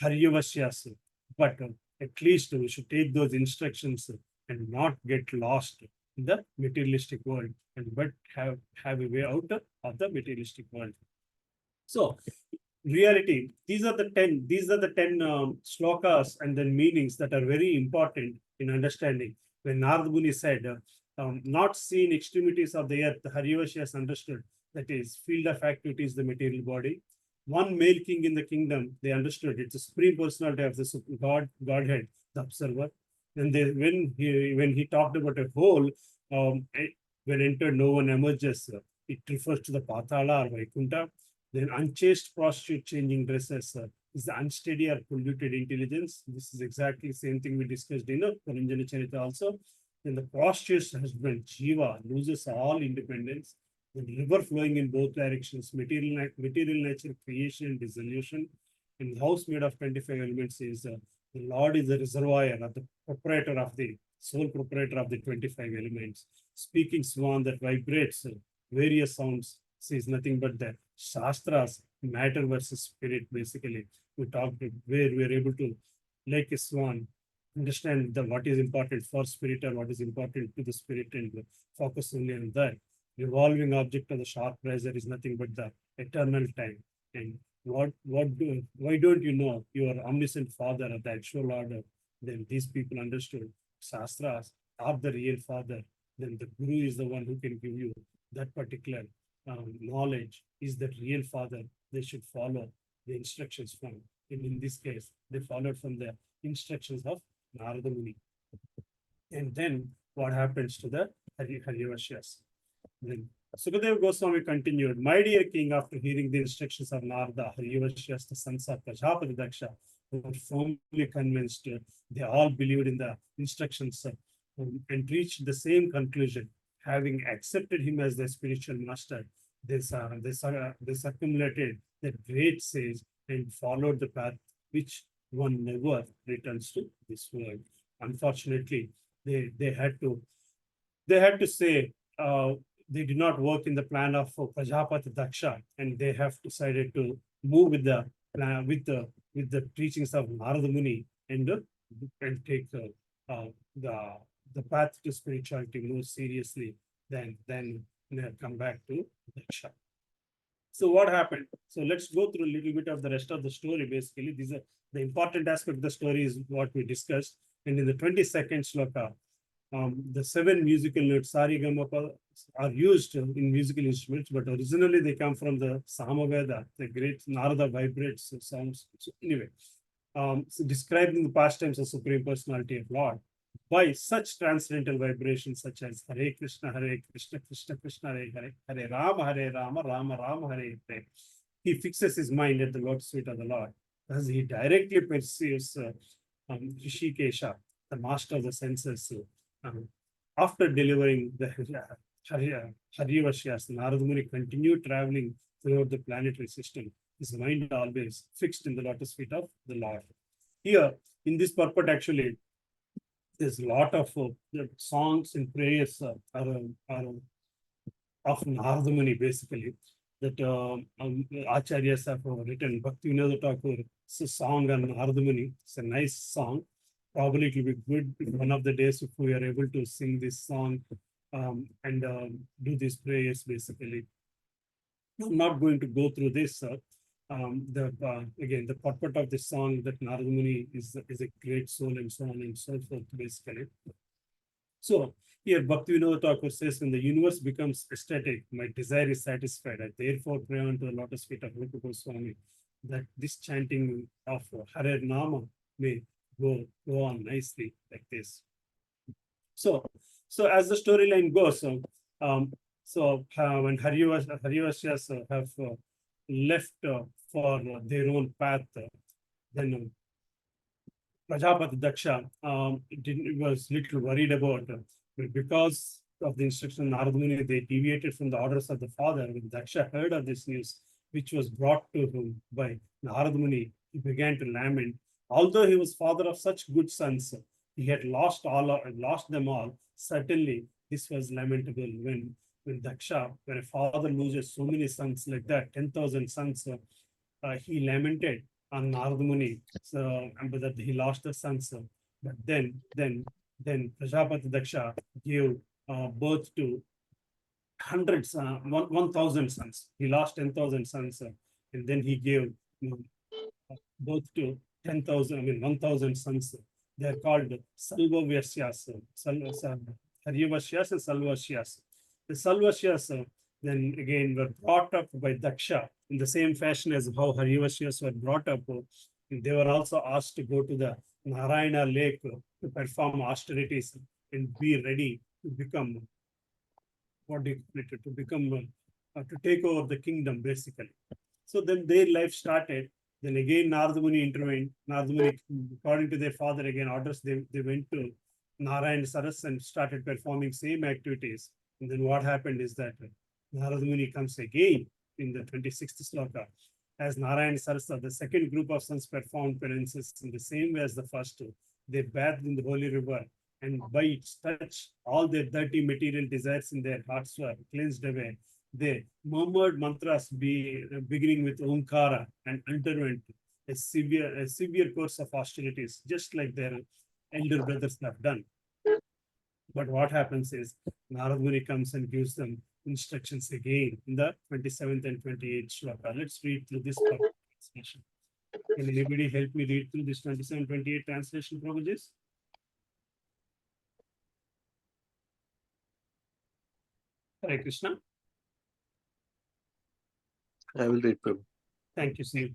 Haryavashyas, but at least we should take those instructions and not get lost in the materialistic world, and but have a way out of the materialistic world. So reality, these are the 10 slokas and then meanings that are very important in understanding. When Narada Muni said not seen extremities of the earth, the Haryavashyas understood that is field of activities, the material body. One male king in the kingdom, they understood it's a supreme personality of the Godhead, the observer. And when he talked about a whole, when entered, no one emerges. It refers to the Patala or Vaikuntha. Then unchaste prostitute changing dresses is the unsteady or polluted intelligence. This is exactly the same thing we discussed in Paranjana Charita also. Then the prostitute's husband, Jiva, loses all independence. The river flowing in both directions, material nature, creation and dissolution. And the house made of 25 elements is the Lord is the reservoir or the proprietor of the sole proprietor of the 25 elements. Speaking swan that vibrates various sounds is nothing but the Shastras, matter versus spirit. Basically, we talked where we are able to, like a swan, understand what is important for spirit and what is important to the spirit, and focus only on that. Revolving object of the sharp razor is nothing but the eternal time. And why don't you know your omniscient father or the actual order? Then these people understood Shastras are the real father. Then the Guru is the one who can give you that particular knowledge, is the real father. They should follow the instructions from. And in this case, they followed from the instructions of Narada Muni. And then what happens to the Haryavashyas? Then Sukadeva Goswami continued, my dear king, after hearing the instructions of Narada, Haryavashyas, the sons of Prajapati Daksha, were firmly convinced. They all believed in the instructions and reached the same conclusion. Having accepted him as their spiritual master, they circumlated the great sage and followed the path which one never returns to this world. Unfortunately, they had to say they did not work in the plan of Prajapati Daksha, and they have decided to move with the plan with the teachings of Narada Muni and take the path to spirituality more seriously than come back to Daksha. So what happened? So let's go through a little bit of the rest of the story. Basically, these are the important aspect of the story is what we discussed. And in the 22nd sloka, the 7 musical notes, Sarigamapa, are used in musical instruments, but originally they come from the Samaveda, the great Narada vibrates sounds. So anyway, so describing the pastimes of Supreme Personality of Lord by such transcendental vibrations such as Hare Krishna, Krishna Krishna, Hare Hare, Hare Rama, Rama Rama, Hare Hare. He fixes his mind at the lotus feet of the Lord, as he directly perceives Rishikesha, the master of the senses. After delivering the Harivashyas, Narada Muni continued traveling throughout the planetary system, his mind always fixed in the lotus feet of the Lord. Here, in this purport, actually, there's a lot of songs and prayers of Narada Muni, basically, that Acharyas have written. Bhakti Vinod Thakur, it's a song on Narada Muni. It's a nice song. Probably it will be good one of the days if we are able to sing this song and do these prayers, basically. I'm not going to go through this. Again, the purport of this song, that Narada Muni is a great soul and so on and so forth, basically. So here Bhakti Vinod Thakur says, when the universe becomes ecstatic, my desire is satisfied. I therefore pray unto the lotus feet of Rupa Goswami that this chanting of Hare Nama may go on nicely like this. So as the storyline goes, when Harivasyas have left for their own path, then Prajapati Daksha was little worried about, because of the instruction of Narada Muni, they deviated from the orders of the father. When Daksha heard of this news, which was brought to him by Narada Muni, he began to lament. Although he was father of such good sons, he had lost them all. Certainly, this was lamentable when Daksha, when a father loses so many sons like that, 10,000 sons, he lamented on Narada Muni, so that he lost the sons. But then Prajapati Daksha gave birth to hundreds, 1,000 sons. He lost 10,000 sons, and then he gave birth to 1,000 sons. They are called Salvavyashyas, Haryavasyas and Salvasyas. The Salvasyas then again were brought up by Daksha in the same fashion as how Haryavasyas were brought up. They were also asked to go to the Narayana lake to perform austerities and be ready to become, to take over the kingdom, basically. So then their life started. Then again Narada Muni intervened. Narada Muni, according to their father, again orders, they went to Narayana Saras and started performing same activities. And then what happened is that Narada Muni comes again in the 26th sloka. As Narayana Sarasa, the second group of sons performed penances in the same way as the first two. They bathed in the holy river, and by its touch, all their dirty material desires in their hearts were cleansed away. They murmured mantras beginning with Omkara and underwent a severe course of austerities, just like their elder brothers have done. But what happens is Narada Muni comes and gives them instructions again in the 27th and 28th shloka. Let's read through this translation. Can anybody help me read through this 27, 28 translation, Prabhuji? Hare Krishna. I will read, Prabhu. Thank you, Sri.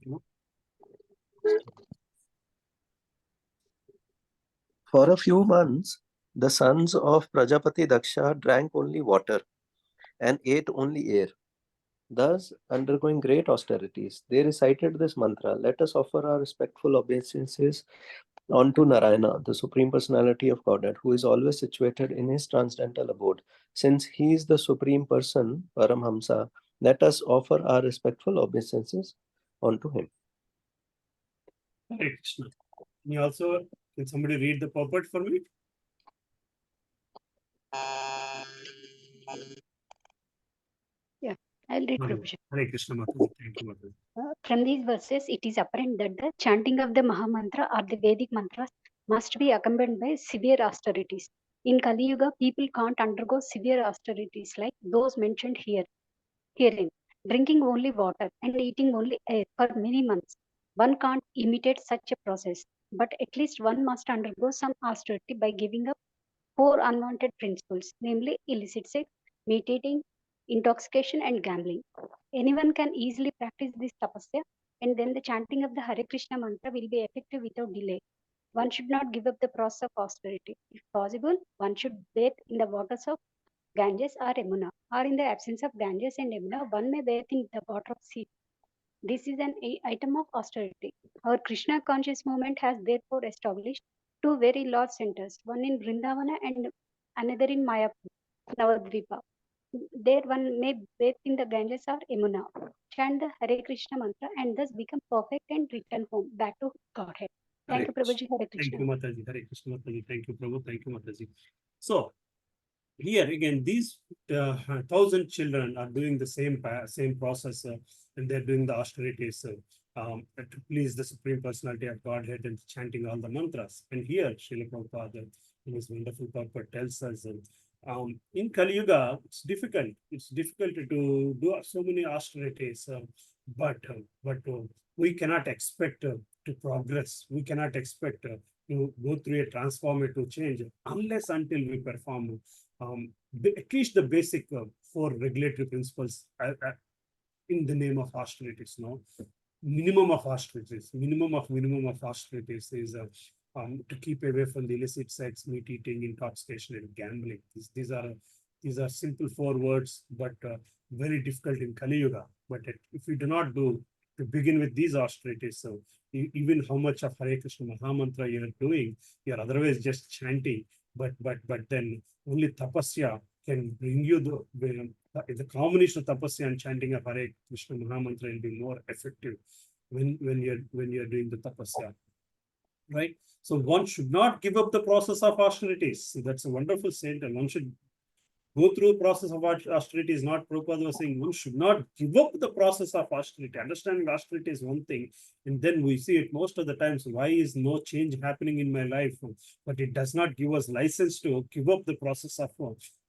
For a few months, the sons of Prajapati Daksha drank only water and ate only air. Thus, undergoing great austerities, they recited this mantra: let us offer our respectful obeisances unto Narayana, the Supreme Personality of Godhead, who is always situated in his transcendental abode. Since he is the Supreme Person, Paramhamsa, let us offer our respectful obeisances unto him. Hare Krishna. Can somebody read the purport for me? Yeah, I'll read, Prabhuji. Hare Krishna, Mataji. Thank you, Mataji. From these verses, it is apparent that the chanting of the Mahamantra or the Vedic mantras must be accompanied by severe austerities. In Kali Yuga, people can't undergo severe austerities like those mentioned herein. Drinking only water and eating only air for many months. One can't imitate such a process. but at least one must undergo some austerity by giving up 4 unwanted principles, namely illicit sex, meat eating, intoxication, and gambling. Anyone can easily practice this tapasya, and then the chanting of the Hare Krishna mantra will be effective without delay. One should not give up the process of austerity. If possible, one should bathe in the waters of Ganges or Yamuna, or in the absence of Ganges and Yamuna, one may bathe in the water of sea. This is an item of austerity. Our Krishna conscious movement has therefore established 2 very large centers, one in Vrindavana and another in Mayapur, Navadvipa. There one may bathe in the Ganges or Yamuna, chant the Hare Krishna mantra, and thus become perfect and return home back to Godhead. Thank you, Prabhuji. Hare Thank Krishna. you, Mataji. Hare Krishna, Mataji. Thank you, Prabhu. Thank you, Mataji. So, here again, these 1,000 children are doing the same process, and they're doing the austerities to please the Supreme Personality of Godhead and chanting all the mantras. And here, Srila Prabhupada, in his wonderful purport, tells us in Kali Yuga, it's difficult. It's difficult to do so many austerities, but we cannot expect to progress. We cannot expect to go through a transformative change unless until we perform at least the basic 4 regulatory principles in the name of austerities. No, minimum of austerities, minimum of austerities is to keep away from the illicit sex, meat eating, intoxication, and gambling. These are simple 4 words, but very difficult in Kali Yuga. But if we do not do to begin with these austerities, so even how much of Hare Krishna Mahamantra you are doing, you are otherwise just chanting. But then only tapasya can bring you the combination of tapasya and chanting of Hare Krishna Mahamantra will be more effective when you're doing the tapasya. Right? So one should not give up the process of austerities. So that's a wonderful sentence. One should go through the process of austerity. Is not Prabhupada was saying one should not give up the process of austerity. Understanding austerity is one thing, and then we see it most of the times. Why is no change happening in my life? But it does not give us license to give up the process of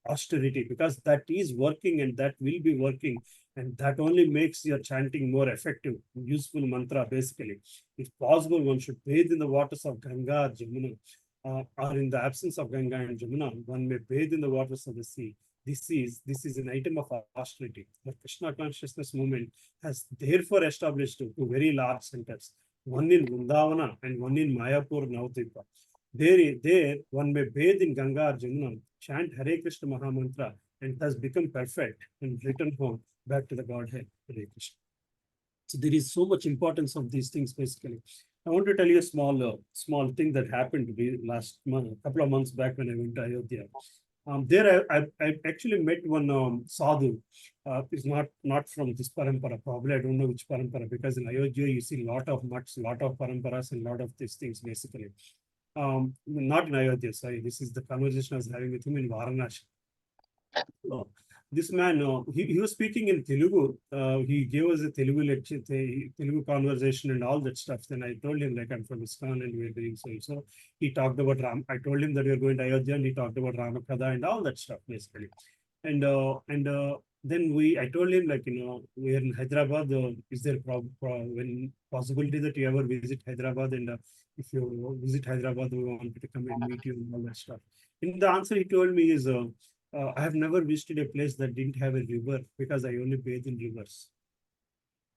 austerity, because that is working and that will be working, and that only makes your chanting more effective, useful mantra. Basically, if possible, one should bathe in the waters of Ganga or Jamuna. Or in the absence of Ganga and Jamuna, one may bathe in the waters of the sea. This is an item of austerity. The Krishna consciousness movement has therefore established 2 very large centers, one in Vrindavana and one in Mayapur, Navadvipa. There one may bathe in Ganga or Jamuna, chant Hare Krishna Mahamantra, and thus become perfect and return home back to the Godhead. Hare Krishna. So there is so much importance of these things. Basically, I want to tell you a small thing that happened to me last month, a couple of months back when I went to Ayodhya. There I actually met one sadhu. Is not from this parampara. Probably I don't know which parampara, because in Ayodhya you see a lot of mutts, lot of paramparas, and a lot of these things basically. Not in Ayodhya. Sorry, this is the conversation I was having with him in Varanasi. This man, he was speaking in Telugu. He gave us a Telugu lecture, Telugu conversation and all that stuff. Then I told him, like, I'm from ISKCON and we're doing so. So he talked about Ram. I told him that we are going to Ayodhya, and he talked about Ramakatha and all that stuff, basically. And then I told him, like, we're in Hyderabad. Is there when possibility that you ever visit Hyderabad? And if you visit Hyderabad, we want to come and meet you and all that stuff. And the answer he told me is, I have never visited a place that didn't have a river, because I only bathe in rivers.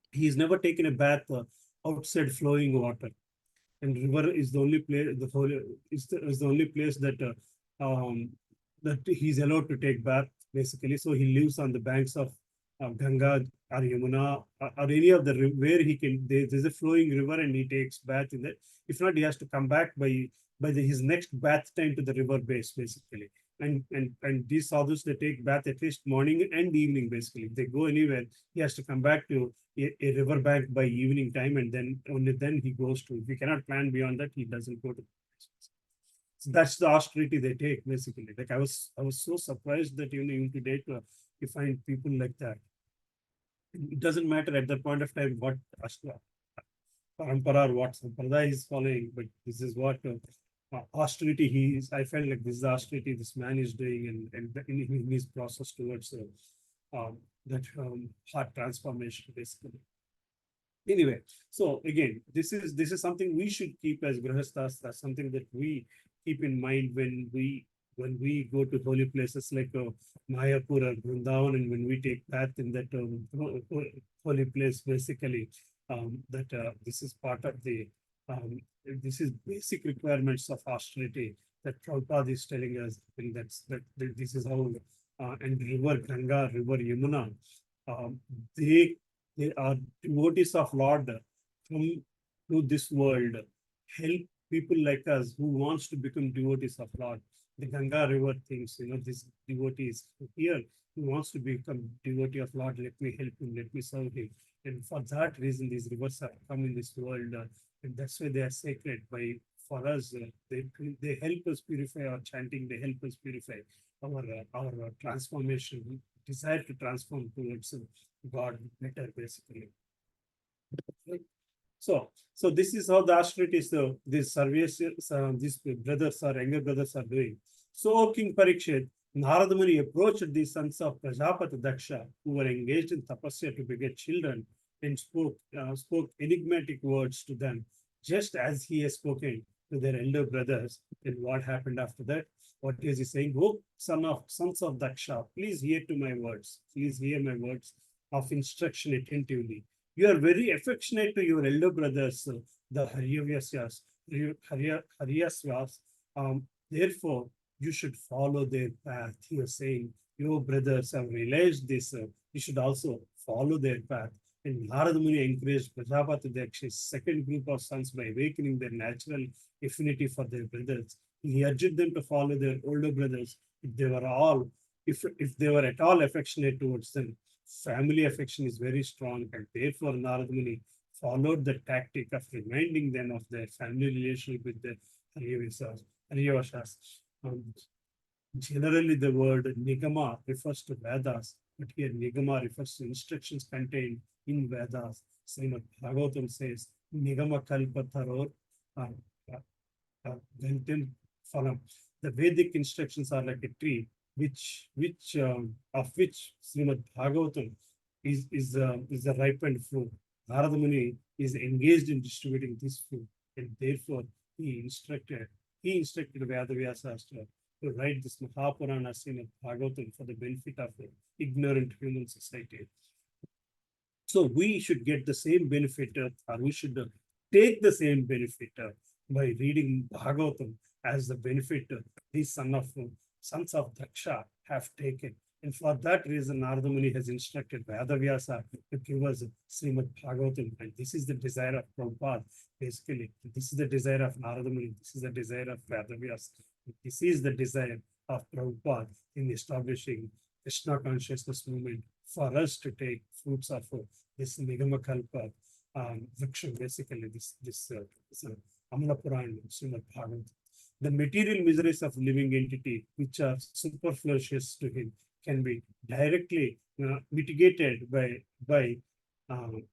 He's never taken a bath outside flowing water, and river is the only place. Is the only place that that he's allowed to take bath, basically. So he lives on the banks of Ganga or Yamuna or any of the where he can. There's a flowing river, and he takes bath in that. If not, he has to come back by his next bath time to the river base, basically. And these sadhus, they take bath at least morning and evening, basically. If they go anywhere, he has to come back to a river bank by evening time, and then only then he goes to. If he cannot plan beyond that, he doesn't go to. So that's the austerity they take, basically. Like I was so surprised that even today you find people like that. It doesn't matter at that point of time what parampara or what sampradaya is following, but this is what austerity he is. I felt like this is the austerity this man is doing, and in his process towards that heart transformation, basically. Anyway, so again, this is something we should keep as grihasthas. That's something that we keep in mind when we go to holy places like Mayapur or Vrindavan, and when we take bath in that holy place. Basically, that this is part of the this is basic requirements of austerity that Prabhupada is telling us, and that this is how and river Ganga, river Yamuna, um, they they are devotees of Lord come to this world, help people like us who wants to become devotees of Lord. The Ganga River thinks, this devotee is here, who wants to become devotee of Lord, let me help him, let me serve him. And for that reason, these rivers have come in this world, and that's why they are sacred. For us, they help us purify our chanting, they help us purify our transformation, desire to transform towards God better, basically. Right? So this is how the austerities, these services, these brothers or younger brothers are doing. So, O King Parikshit, Narada Muni approached the sons of Prajapati Daksha, who were engaged in tapasya to beget children, and spoke enigmatic words to them, just as he has spoken to their elder brothers. And what happened after that? What is he saying? Oh, sons of Daksha, please hear to my words. Please hear my words of instruction attentively. You are very affectionate to your elder brothers, the Haryasvas. Therefore, you should follow their path. He was saying, your brothers have realized this. You should also follow their path. And Narada Muni encouraged Prajapati Daksha's second group of sons by awakening their natural affinity for their brothers. He urged them to follow their older brothers if they were at all affectionate towards them. Family affection is very strong, and therefore Narada Muni followed the tactic of reminding them of their family relationship with the Haryavashas. Generally, the word Nigama refers to Vedas, but here Nigama refers to instructions contained in Vedas. Srimad Bhagavatam says, Nigama Kalpataror Gantim Phalam. The Vedic instructions are like a tree, which Srimad Bhagavatam is the ripened fruit. Narada Muni is engaged in distributing this fruit, and therefore he instructed Vedavyasa to write this Mahapurana Srimad Bhagavatam for the benefit of the ignorant human society. So we should get the same benefit, or we should take the same benefit by reading Bhagavatam as the benefit these sons of Daksha have taken. And for that reason, Narada Muni has instructed Vedavyasa to give us Srimad Bhagavatam. And this is the desire of Prabhupada, basically. This is the desire of Narada Muni. This is the desire of Vedavyasa. This is the desire of Prabhupada in establishing Krishna consciousness movement for us to take fruits of this Nigamakalpa Vriksha, basically, this Amala Purana, Srimad Bhagavatam. The material miseries of living entity, which are superfluous to him, can be directly mitigated by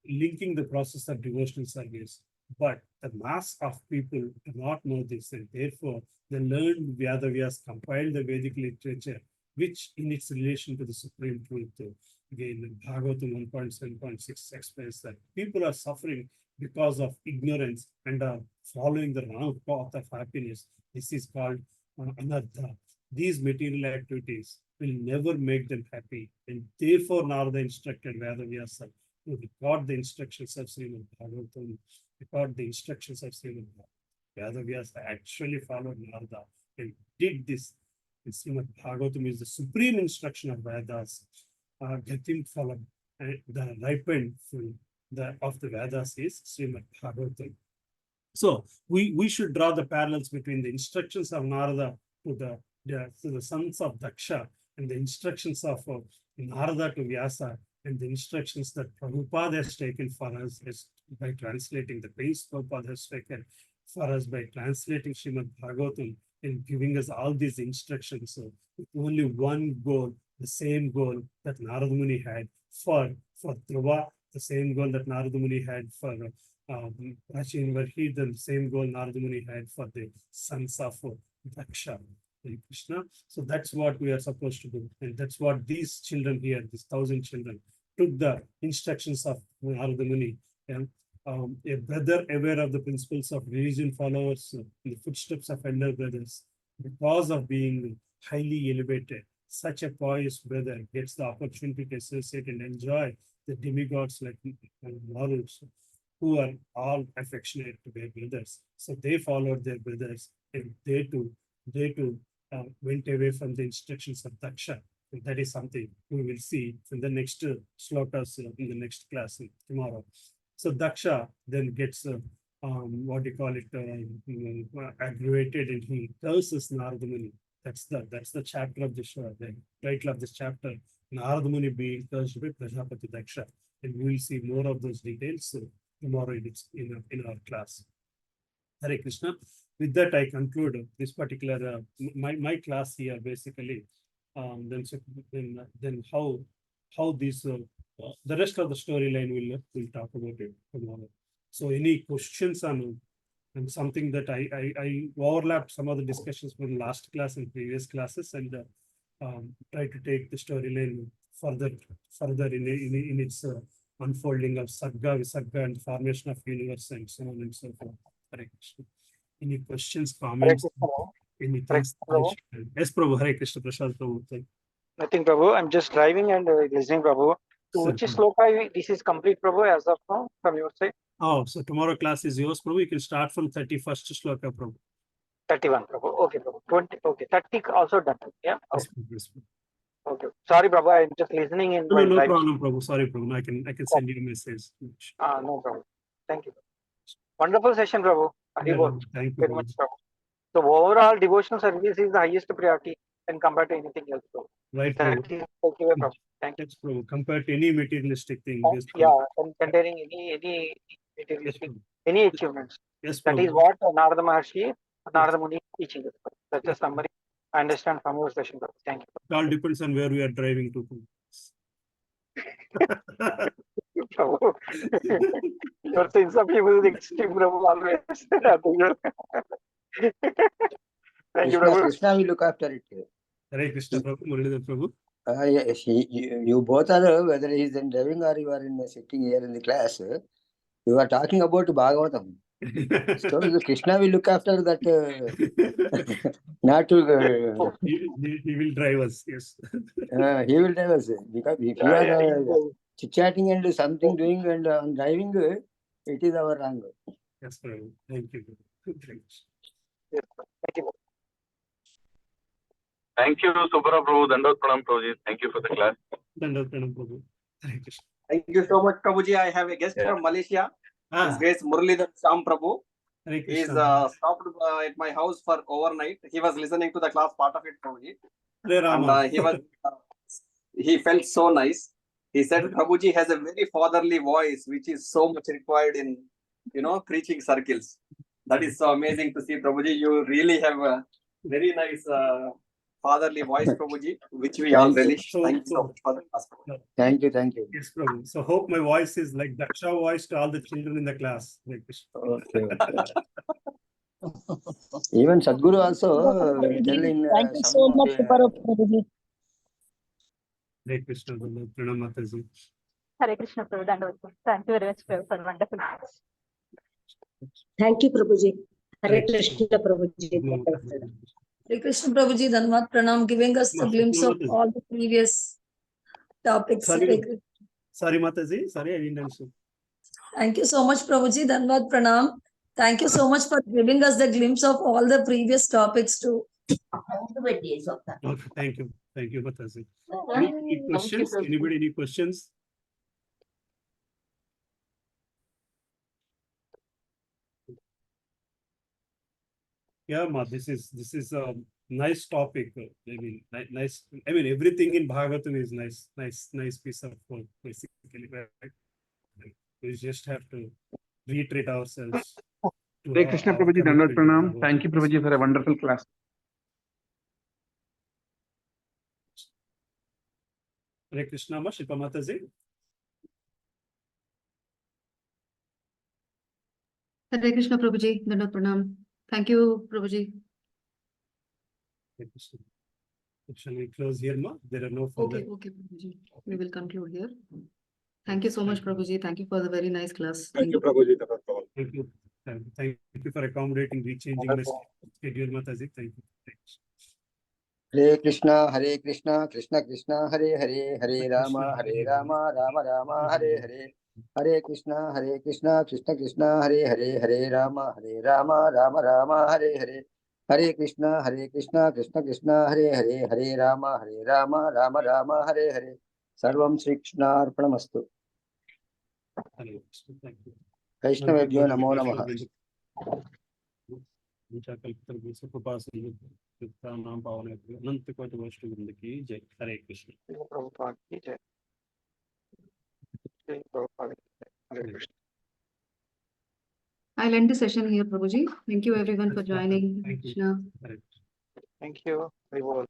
linking the process of devotional service. But the mass of people do not know this, and therefore the learned Vedavyas compiled the Vedic literature, which in its relation to the supreme truth, again, Bhagavatam 1.7.6 explains that people are suffering because of ignorance and are following the wrong path of happiness. This is called anartha. These material activities will never make them happy, and therefore Narada instructed Vedavyasa to record the instructions of Srimad Bhagavatam, record the instructions of Srimad Bhagavatam. Vedavyasa actually followed Narada and did this. And Srimad Bhagavatam is the supreme instruction of Vedas. Gatim Phalam, and the ripened fruit of the Vedas is Srimad Bhagavatam. So we should draw the parallels between the instructions of Narada to the sons of Daksha, and the instructions of Narada to Vyasa, and the instructions that Prabhupada has taken for us by translating, the pains Prabhupada has taken for us by translating Srimad Bhagavatam and giving us all these instructions. So with only one goal, the same goal that Narada Muni had for Dhruva, the same goal that Narada Muni had for Prachin Varhi, the same goal Narada Muni had for the sons of Daksha. Krishna. So that's what we are supposed to do. And that's what these children here, these 1,000 children, took the instructions of Narada Muni a brother aware of the principles of religion followers in the footsteps of elder brothers. Because of being highly elevated, such a pious brother gets the opportunity to associate and enjoy the demigods like morals, who are all affectionate to their brothers. So they followed their brothers, and they too went away from the instructions of Daksha. And that is something we will see in the next slokas in the next class tomorrow. So Daksha then gets what do you call it, aggravated, and he curses Narada Muni. That's the chapter of this the title of this chapter. Narada Muni being cursed by Prajapati Daksha, and we will see more of those details tomorrow in our class. Hare Krishna. With that, I conclude this particular my class here basically. Then how these the rest of the storyline we'll talk about it tomorrow. So any questions on and something that I overlapped some of the discussions from last class and previous classes, and try to take the storyline further in its unfolding of Sagga, Visagga, and formation of universe, and so on and so forth. Hare Krishna. Any questions, comments, anything? Yes, Prabhu. Hare Krishna, Prasad Prabhu. Nothing, Prabhu. I'm just driving and listening, Prabhu. So which sloka this is complete, Prabhu, as of now from your side? Oh, so tomorrow class is yours, Prabhu. You can start from 31st sloka, Prabhu. 31, Prabhu. Okay, Prabhu. 20. Okay, 30 also done. Yeah. Yes, yes, Okay. Sorry, Prabhu. I'm just listening in. No problem, Prabhu. Sorry, Prabhu. I can send you a message. No problem. Thank you. Wonderful session, Prabhu. Thank you, very much, Prabhu. So overall devotional service is the highest priority when compared to anything else, Prabhu. Right, Prabhu. Prabhu. Thank you. Yes, Prabhu. Compared to any materialistic thing. Yes, yeah, and containing any materialistic, any achievements. Yes, that Prabhu. is what Narada Maharshi, Narada Muni is teaching us. That's a summary. I understand from your session, Prabhu. Thank you. It all depends on where we are driving to. Prabhu. Your sense of humor is extreme, Prabhu, always. Thank you, Prabhu. Krishna will look after it. Hare Krishna, Prabhu. Muralidhar Prabhu. Yes, you both are, whether he is in driving or you are in sitting here in the class, you are talking about Bhagavatam. So Krishna will look after that, not to. He will drive us, yes. He will drive us, because if you are chit-chatting and something doing and driving, it is our wrong. Yes, Prabhu. Thank you. Yes, thank you. Thank you, Subbarao Prabhu. Dandot Pranam Prabhuji. Thank you for the class. Dandot Pranam Prabhu. Thank you so much, Prabhuji. I have a guest from Malaysia. His Grace Muralidhar Sam Prabhu. He is stopped at my house for overnight. He was listening to the class, part of it, Prabhuji. And he felt so nice. He said Prabhuji has a very fatherly voice, which is so much required in, preaching circles. That is so amazing to see, Prabhuji. You really have a very nice fatherly voice, Prabhuji, which we all relish. Thank you so much for the class. Thank you, thank you. Yes, Prabhu. So hope my voice is like Daksha voice to all the children in the class. Okay. Even Sadhguru also telling. Thank you so much, Subbarao Prabhuji. Hare Krishna, Pranam Mataji. Hare Krishna, Prabhu. Thank you very much, Prabhu, for wonderful class. Thank you, Prabhuji. Hare Krishna, Prabhuji. Hare Krishna, Prabhuji. Dhanavad Pranam, giving us the glimpse of all the previous topics. Sorry, Mataji. Sorry, I didn't understand. Thank you so much, Prabhuji. Dhanavad Pranam. Thank you so much for giving us the glimpse of all the previous topics too. Okay, thank you. Thank you, Mataji. Any questions? Anybody, any questions? Yeah, Ma, this is a nice topic. I mean, nice. I mean, everything in Bhagavatam is nice piece of work, basically. Right? We just have to reiterate ourselves. Hare Krishna, Prabhuji. Dandot Pranam. Thank you, Prabhuji, for a wonderful class. Hare Krishna, Ma, Shilpa Mataji. Hare Krishna, Prabhuji. Dandot Pranam. Thank you, Prabhuji. Shall we close here, Ma? There are no further. Okay, Prabhuji. We will conclude here. Thank you so much, Prabhuji. Thank you for the very nice class. Thank you, Prabhuji. Thank you. Thank you for accommodating, rechanging my schedule, Mataji. Thank you. Hare Krishna, Krishna Krishna, Hare Hare, Hare Rama, Rama Rama, Hare Hare. Hare Krishna, Krishna Krishna, Hare Hare, Hare Rama, Rama Rama, Hare Hare. Hare Krishna, Krishna Krishna, Hare Hare, Hare Rama, Rama Rama, Hare Hare. Sarvam Shri Krishna Arpanamastu. Vaishnavebhyo Namo Namaha. Hare Krishna. Prabhupada ki jai. Jai Prabhupada. Hare Krishna. I'll end the session here, Prabhuji. Thank you everyone for joining. Thank you. Krishna. Thank you. Hare Bol.